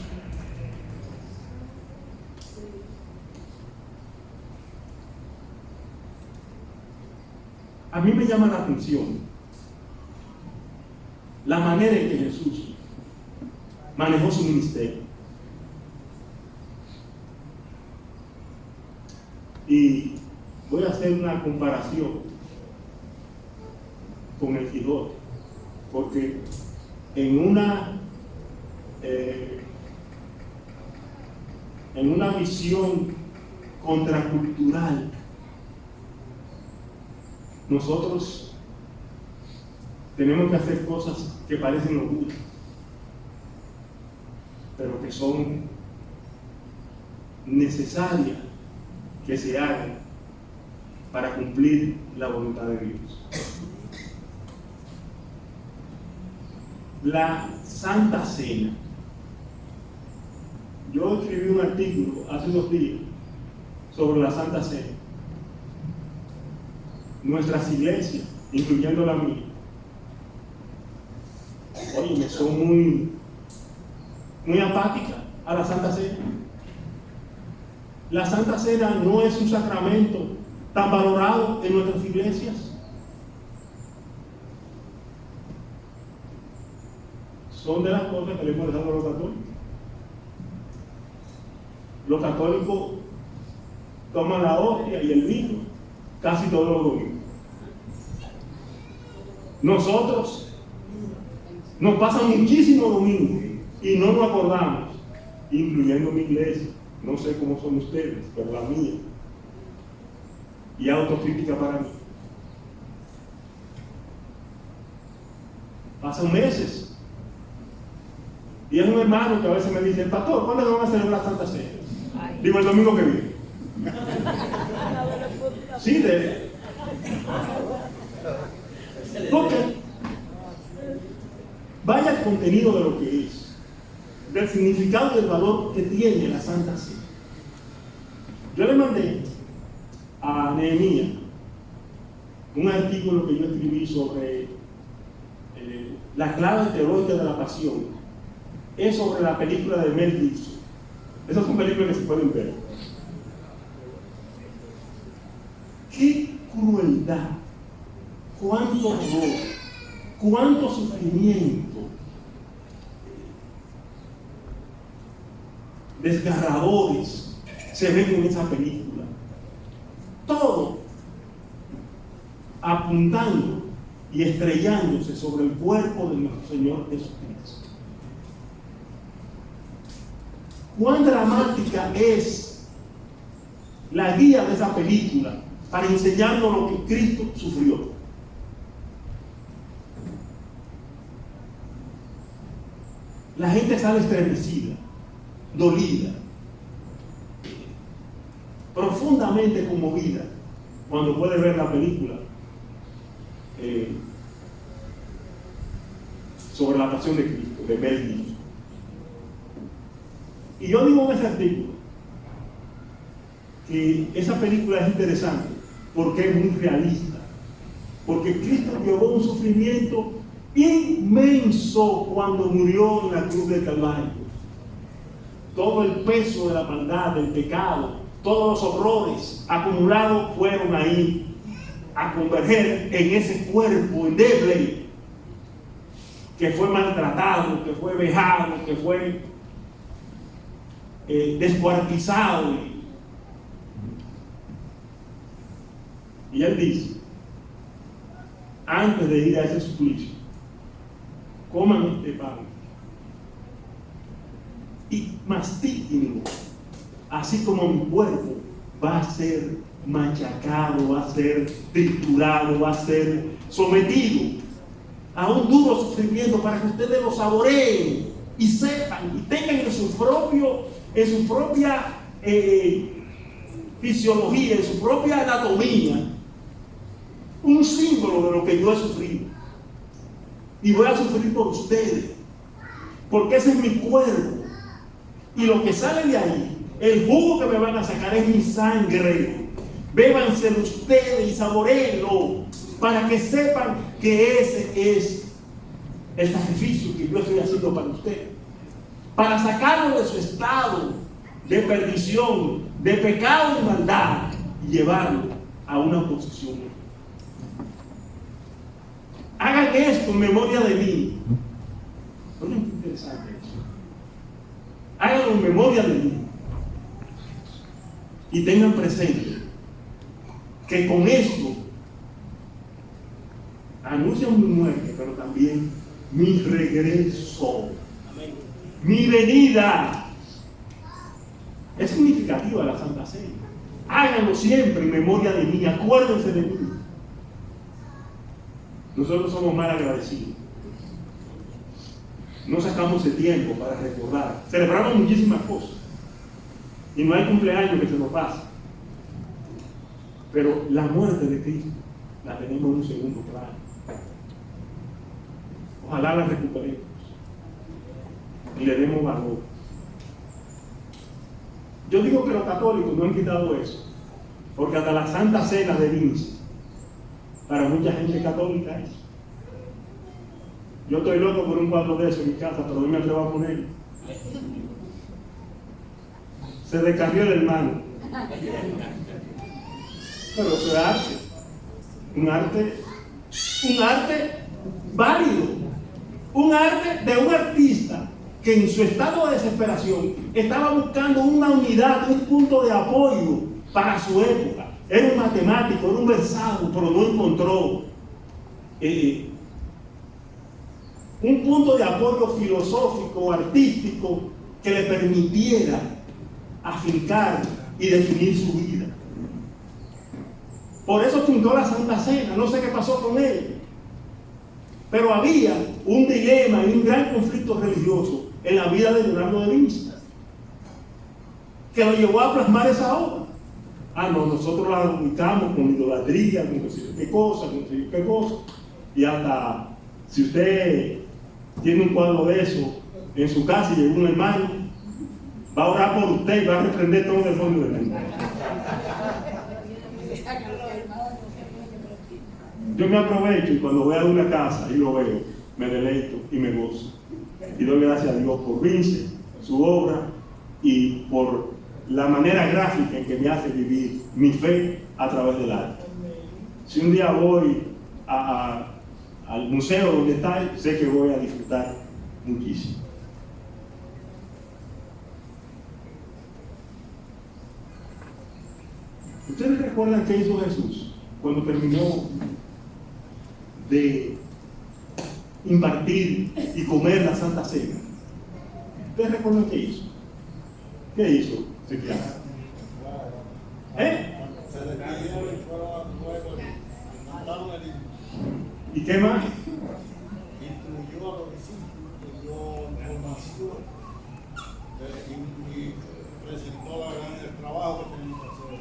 A mí me llama la atención la manera en que Jesús manejó su ministerio. Y voy a hacer una comparación con el Quijote, porque en una visión contracultural, nosotros tenemos que hacer cosas que parecen locuras, pero que son necesarias que se hagan para cumplir la voluntad de Dios. La Santa Cena. Yo escribí un artículo hace 2 días sobre la Santa Cena. Nuestras iglesias, incluyendo la mía, oye, son muy apáticas a la Santa Cena. La Santa Cena no es un sacramento tan valorado en nuestras iglesias. Son de las cosas que le hemos dejado a los católicos. Los católicos toman la hostia y el vino casi todos los domingos. Nosotros nos pasan muchísimos domingos y no nos acordamos, incluyendo mi iglesia. No sé cómo son ustedes, pero la mía. Y autocrítica para mí. Pasan meses. Y es un hermano que a veces me dice, pastor, ¿cuándo le van a celebrar Santa Cena? Digo, el domingo que viene. Sí, porque vaya el contenido de lo que es, del significado y del valor que tiene la Santa Cena. Yo le mandé a Nehemías un artículo que yo escribí sobre la clave teológica de la pasión. Es sobre la película de Mel Gibson. Esas son películas que se pueden ver. ¡Qué crueldad! ¡Cuánto dolor! ¡Cuánto sufrimiento! Desgarradores se ven en esa película. Todo apuntando y estrellándose sobre el cuerpo de nuestro Señor Jesucristo. Cuán dramática es la guía de esa película para enseñarnos lo que Cristo sufrió. La gente sale estremecida, dolida, profundamente conmovida cuando puede ver la película sobre la pasión de Cristo, de Mel Gibson. Y yo digo en ese artículo que esa película es interesante porque es muy realista, porque Cristo llevó un sufrimiento inmenso cuando murió en la cruz del Calvario. Todo el peso de la maldad, del pecado, todos los horrores acumulados fueron ahí a converger en ese cuerpo endeble que fue maltratado, que fue vejado, que fue descuartizado. Y él dice, antes de ir a ese suplicio, coman este pan y mastíquenlo, así como mi cuerpo va a ser machacado, va a ser triturado, va a ser sometido a un duro sufrimiento para que ustedes lo saboreen y sepan y tengan en su propia fisiología, en su propia anatomía, un símbolo de lo que yo he sufrido. Y voy a sufrir por ustedes, porque ese es mi cuerpo. Y lo que sale de ahí, el jugo que me van a sacar es mi sangre. Bébanse ustedes y saboréenlo, para que sepan que ese es el sacrificio que yo estoy haciendo para ustedes. Para sacarlo de su estado de perdición, de pecado y maldad, y llevarlo a una posición. Hagan esto en memoria de mí. ¿No es interesante eso? Háganlo en memoria de mí. Y tengan presente que con esto anuncian mi muerte, pero también mi regreso. Amén. Mi venida. Es significativa la Santa Cena. Háganlo siempre en memoria de mí. Acuérdense de mí. Nosotros somos mal agradecidos. No sacamos el tiempo para recordar. Celebramos muchísimas cosas. Y no hay cumpleaños que se nos pase. Pero la muerte de Cristo la tenemos en un segundo plano. Ojalá la recuperemos y le demos valor. Yo digo que los católicos no han quitado eso, porque hasta la Santa Cena de Vince, para mucha gente católica es. Yo estoy loco por un cuadro de eso en mi casa, pero no me atrevo a ponerlo. Se descarrió el hermano. Pero eso es arte. Un arte válido. Un arte de un artista que en su estado de desesperación estaba buscando una unidad, un punto de apoyo para su época. Era un matemático, era un versado, pero no encontró un punto de apoyo filosófico, artístico, que le permitiera afincar y definir su vida. Por eso fundó la Santa Cena. No sé qué pasó con él, pero había un dilema y un gran conflicto religioso en la vida de Leonardo da Vinci, que lo llevó a plasmar esa obra. No, nosotros la ubicamos con idolatría, con no sé qué cosa, con no sé qué cosa. Y hasta, si usted tiene un cuadro de eso en su casa y llegó un hermano, va a orar por usted y va a reprender todo el fondo del mundo. Yo me aprovecho y cuando voy a una casa y lo veo, me deleito y me gozo. Y doy gracias a Dios por Vinci, su obra, y por la manera gráfica en que me hace vivir mi fe a través del arte. Si un día voy al museo donde está, sé que voy a disfrutar muchísimo. ¿Ustedes recuerdan qué hizo Jesús cuando terminó de impartir y comer la Santa Cena? ¿Ustedes recuerdan qué hizo? ¿Qué hizo? Se queda. ¿Y qué más? Instruyó a los discípulos, dio información y presentó el trabajo que tenían que hacer.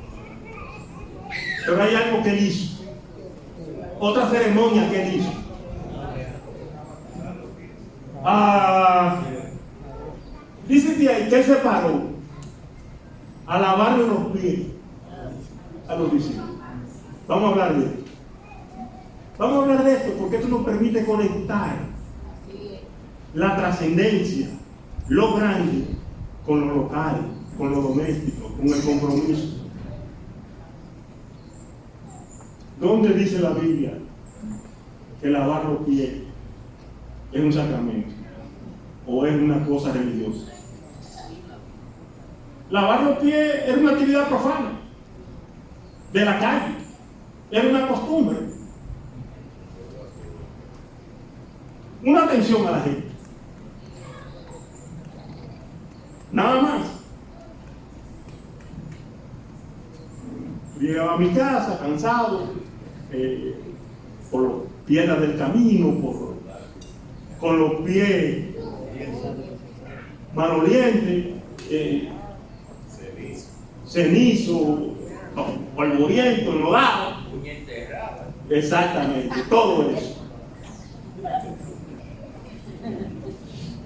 Pero hay algo que él hizo. Otra ceremonia que él hizo. Dice que él se paró a lavarle los pies a los discípulos. Vamos a hablar de esto. Vamos a hablar de esto porque esto nos permite conectar la trascendencia, lo grande, con lo local, con lo doméstico, con el compromiso. ¿Dónde dice la Biblia que lavar los pies es un sacramento o es una cosa religiosa? Lavar los pies era una actividad profana de la calle, era una costumbre. Una atención a la gente, nada más. Llegaba a mi casa cansado, por las piedras del camino, con los pies malolientes, cenizo, polvoriento, enlodado. Exactamente, todo eso.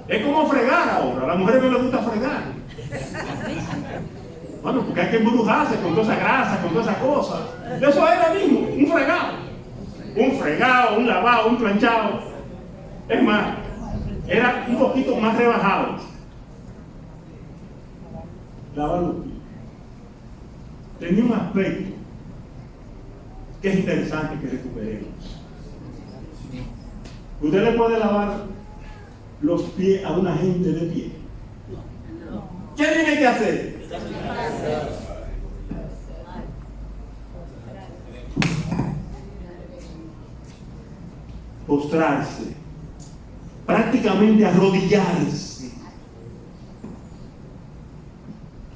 Es como fregar ahora. A las mujeres no les gusta fregar. Bueno, porque hay que embrujarse con toda esa grasa, con todas esas cosas. Eso era mismo, un fregado. Un fregado, un lavado, un planchado. Es más, era un poquito más rebajado. Lavar los pies. Tenía un aspecto que es interesante que recuperemos. Usted le puede lavar los pies a una gente de pie. ¿Qué tiene que hacer? Postrarse, prácticamente arrodillarse.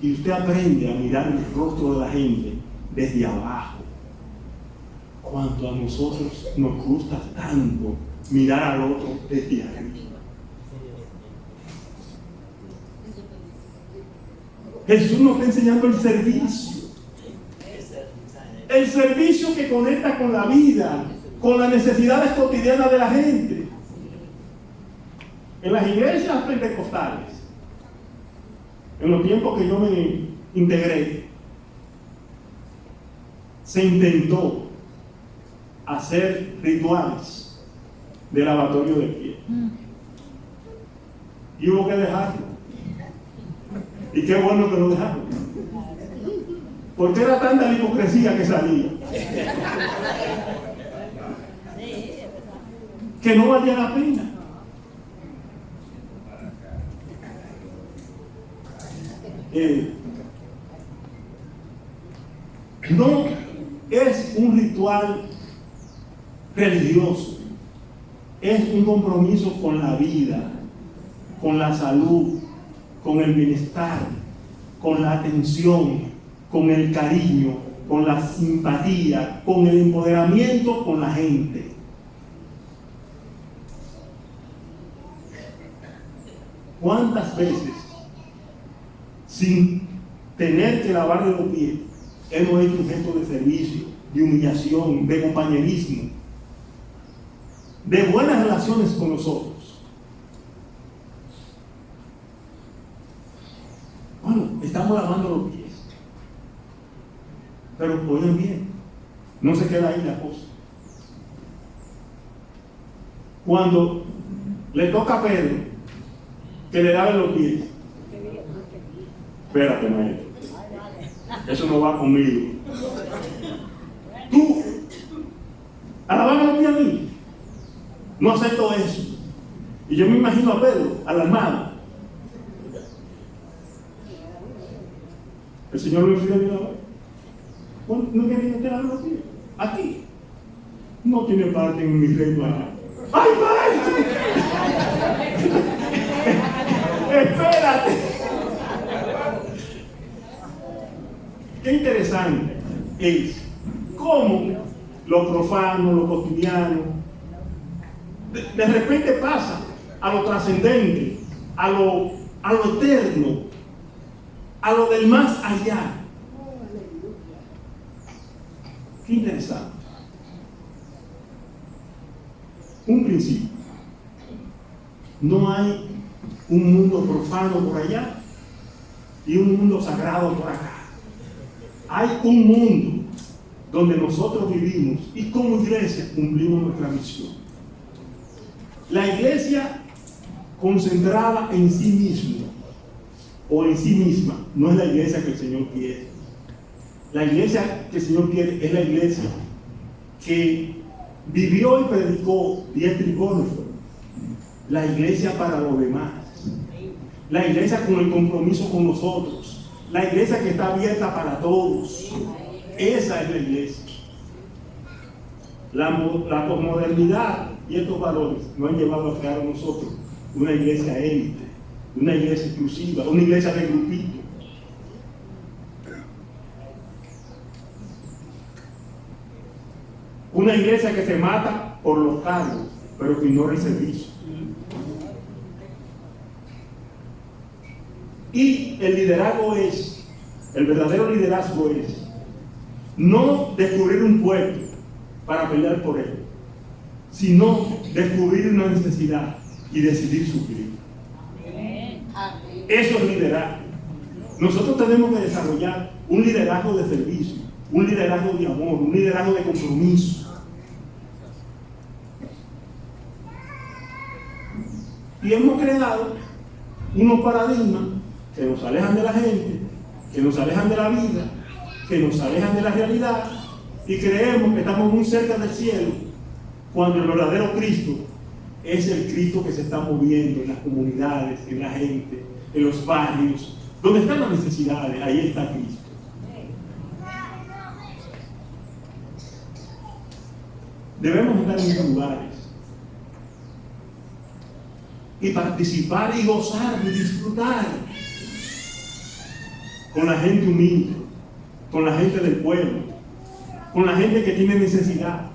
Y usted aprende a mirar el rostro de la gente desde abajo. Cuanto a nosotros nos gusta tanto mirar al otro desde arriba. Jesús nos está enseñando el servicio. El servicio que conecta con la vida, con las necesidades cotidianas de la gente. En las iglesias pentecostales, en los tiempos que yo me integré, se intentó hacer rituales de lavatorio de pie. Y hubo que dejarlo. Y qué bueno que lo dejaron. Porque era tanta la hipocresía que salía, que no valía la pena. No es un ritual religioso, es un compromiso con la vida, con la salud, con el bienestar, con la atención, con el cariño, con la simpatía, con el empoderamiento con la gente. ¿Cuántas veces, sin tener que lavarle los pies, hemos hecho un gesto de servicio, de humillación, de compañerismo, de buenas relaciones con nosotros? Bueno, estamos lavando los pies. Pero oigan bien, no se queda ahí la cosa. Cuando le toca a Pedro que le lave los pies, espérate, maestro, eso no va conmigo. Tú, a lavarme los pies a mí, no acepto eso. Y yo me imagino a Pedro alarmado. El Señor lo envió a lavar. No quería que lavar los pies. Aquí no tiene parte en mi reino allá. ¡Ay, maestro! ¡Espérate! Qué interesante es cómo lo profano, lo cotidiano, de repente pasa a lo trascendente, a lo eterno, a lo del más allá. Qué interesante. Un principio. No hay un mundo profano por allá y un mundo sagrado por acá. Hay un mundo donde nosotros vivimos y como iglesia cumplimos nuestra misión. La iglesia concentrada en sí misma o en sí misma no es la iglesia que el Señor quiere. La iglesia que el Señor quiere es la iglesia que vivió y predicó Dietrich Bonhoeffer, la iglesia para los demás, la iglesia con el compromiso con nosotros, la iglesia que está abierta para todos. Esa es la iglesia. La posmodernidad y estos valores nos han llevado a crear a nosotros una iglesia élite, una iglesia exclusiva, una iglesia de grupito. Una iglesia que se mata por los cargos, pero que ignora el servicio. Y el liderazgo es, el verdadero liderazgo es, no descubrir un puesto para pelear por él, sino descubrir una necesidad y decidir suplir. Eso es liderazgo. Nosotros tenemos que desarrollar un liderazgo de servicio, un liderazgo de amor, un liderazgo de compromiso. Y hemos creado unos paradigmas que nos alejan de la gente, que nos alejan de la vida, que nos alejan de la realidad, y creemos que estamos muy cerca del cielo, cuando el verdadero Cristo es el Cristo que se está moviendo en las comunidades, en la gente, en los barrios, donde están las necesidades. Ahí está Cristo. Debemos estar en esos lugares y participar y gozar y disfrutar con la gente humilde, con la gente del pueblo, con la gente que tiene necesidad.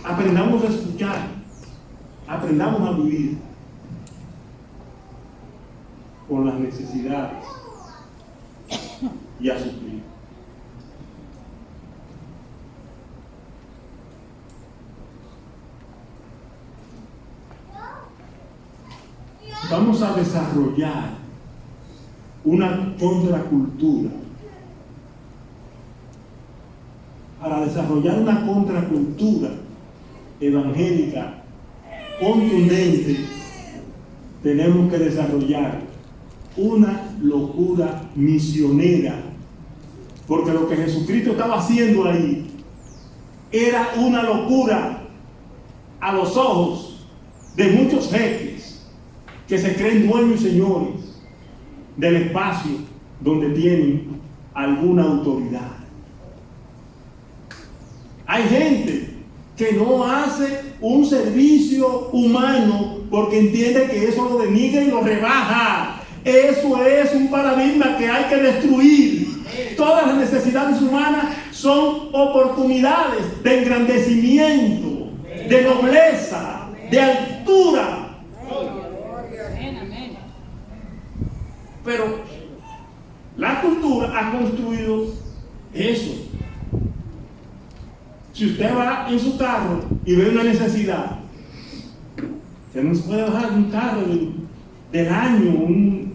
Aprendamos a escuchar, aprendamos a vivir con las necesidades y a suplir. Vamos a desarrollar una contracultura. Para desarrollar una contracultura evangélica contundente, tenemos que desarrollar una locura misionera, porque lo que Jesucristo estaba haciendo ahí era una locura a los ojos de muchos jeques que se creen dueños y señores del espacio donde tienen alguna autoridad. Hay gente que no hace un servicio humano porque entiende que eso lo denigra y lo rebaja Eso es un paradigma que hay que destruir. Todas las necesidades humanas son oportunidades de engrandecimiento, de nobleza, de altura. Amén, amén. Pero la cultura ha construido eso. Si usted va en su carro y ve una necesidad, usted no se puede bajar de un carro del año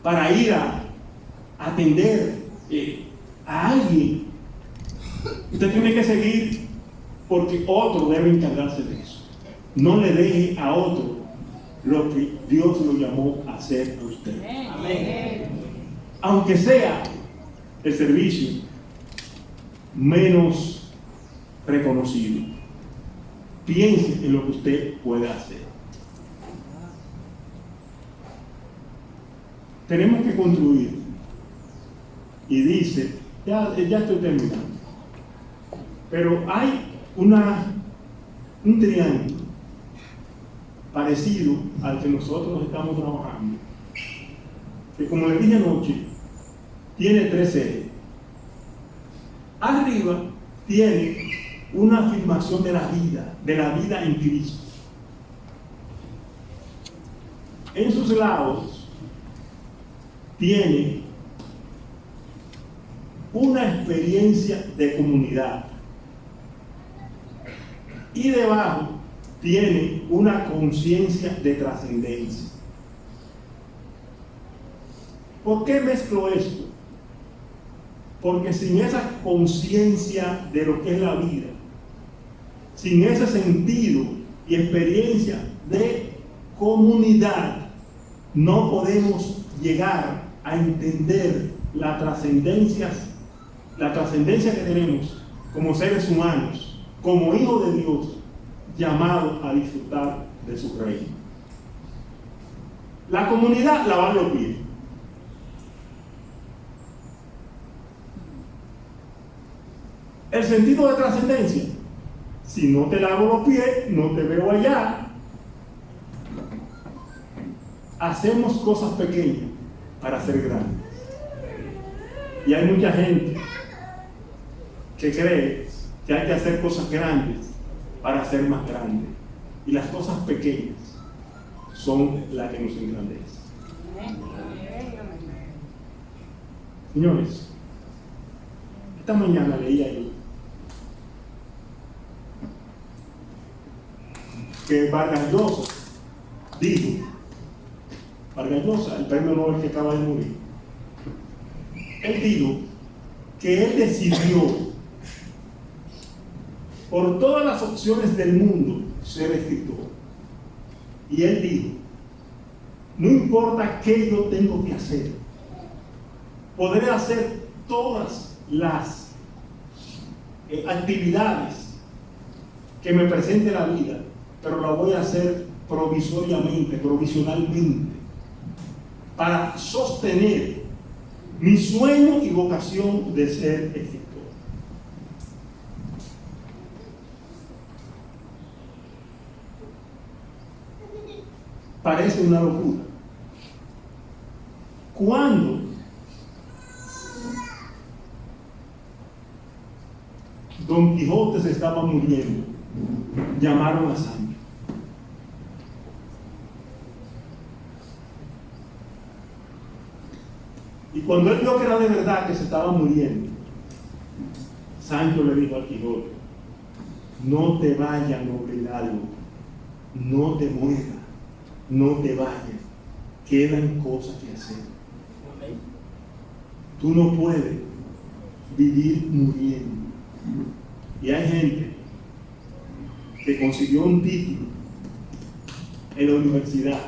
para ir a atender a alguien. Usted tiene que seguir porque otro debe encargarse de eso. No le deje a otro lo que Dios lo llamó a hacer a usted. Amén. Aunque sea el servicio menos reconocido, piense en lo que usted puede hacer. Tenemos que construir, y dice, ya estoy terminando, pero hay un triángulo parecido al que nosotros estamos trabajando, que, como les dije anoche, tiene 3 ejes. Arriba tiene una afirmación de la vida en Cristo. En sus lados tiene una experiencia de comunidad. Y debajo tiene una conciencia de trascendencia. ¿Por qué mezclo esto? Porque sin esa conciencia de lo que es la vida, sin ese sentido y experiencia de comunidad, no podemos llegar a entender la trascendencia que tenemos como seres humanos, como hijos de Dios, llamados a disfrutar de su reino. La comunidad lava los pies. El sentido de trascendencia: si no te lavo los pies, no te veo allá. Hacemos cosas pequeñas para ser grandes. Y hay mucha gente que cree que hay que hacer cosas grandes para ser más grandes. Y las cosas pequeñas son las que nos engrandecen. Señores, esta mañana leía yo que Vargas Llosa dijo, Vargas Llosa, el premio Nobel que acaba de morir, él dijo que él decidió, por todas las opciones del mundo, ser escritor. Y él dijo: no importa qué yo tengo que hacer, podré hacer todas las actividades que me presente la vida, pero la voy a hacer provisoriamente, provisionalmente, para sostener mi sueño y vocación de ser escritor. Parece una locura. Cuando Don Quijote se estaba muriendo, llamaron a Sancho. Y cuando él vio que era de verdad que se estaba muriendo, Sancho le dijo al Quijote: no te vayas, noble Hidalgo, no te mueras, no te vayas, quedan cosas que hacer. Tú no puedes vivir muriendo. Y hay gente que consiguió un título en la universidad,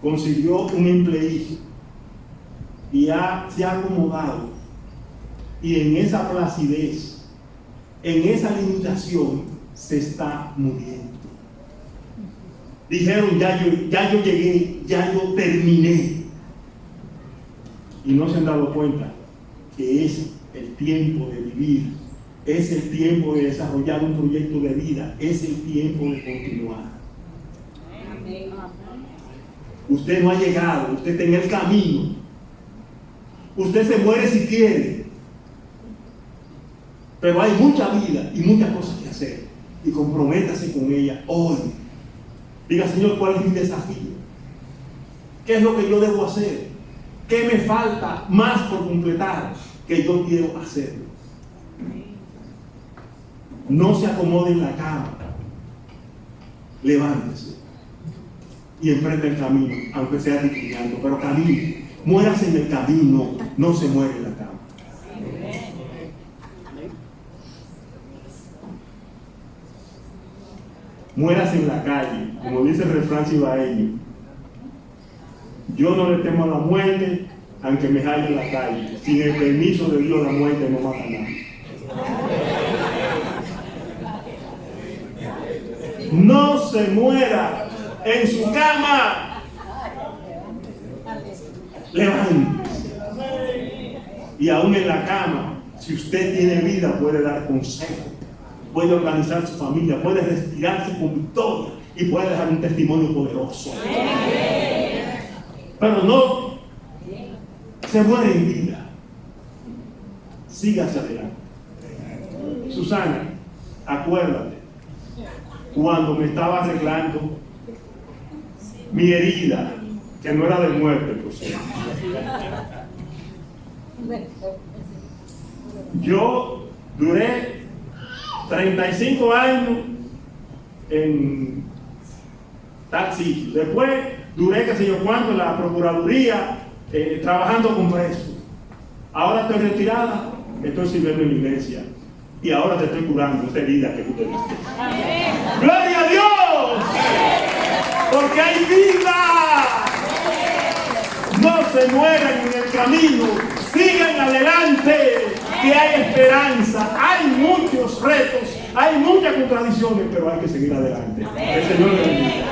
consiguió un empleito y se ha acomodado, y en esa placidez, en esa limitación, se está muriendo. Dijeron: ya yo llegué, ya yo terminé. Y no se han dado cuenta que es el tiempo de vivir, es el tiempo de desarrollar un proyecto de vida, es el tiempo de continuar. Usted no ha llegado, usted está en el camino. Usted se muere si quiere. Pero hay mucha vida y muchas cosas que hacer. Y comprométase con ella hoy. Diga, Señor, ¿cuál es mi desafío? ¿Qué es lo que yo debo hacer? ¿Qué me falta más por completar que yo quiero hacerlo? No se acomode en la cama. Levántese y emprende el camino, aunque sea declinando, pero camine. Muérase en el camino, no se muere en la cama. Muérase en la calle, como dice el refrán cibaeño. Yo no le temo a la muerte, aunque me halle en la calle. Sin el permiso de Dios, la muerte no mata a nadie. No se muera en su cama. Levántese. Y aún en la cama, si usted tiene vida, puede dar consejo, puede organizar su familia, puede respirarse con victoria y puede dejar un testimonio poderoso. Pero no se muere en vida. Siga hacia adelante. Susana, acuérdate, cuando me estaba arreglando mi herida, que no era de muerte, por cierto. Yo duré 35 años en tal sitio. Después duré qué sé yo cuánto en la Procuraduría trabajando con presos. Ahora estoy retirada, estoy sirviendo en la iglesia. Y ahora te estoy curando esta herida que tú te diste. ¡Gloria a Dios! Porque hay vida. No se mueran en el camino. Sigan adelante, que hay esperanza. Hay muchos retos, hay muchas contradicciones, pero hay que seguir adelante. El Señor le bendiga.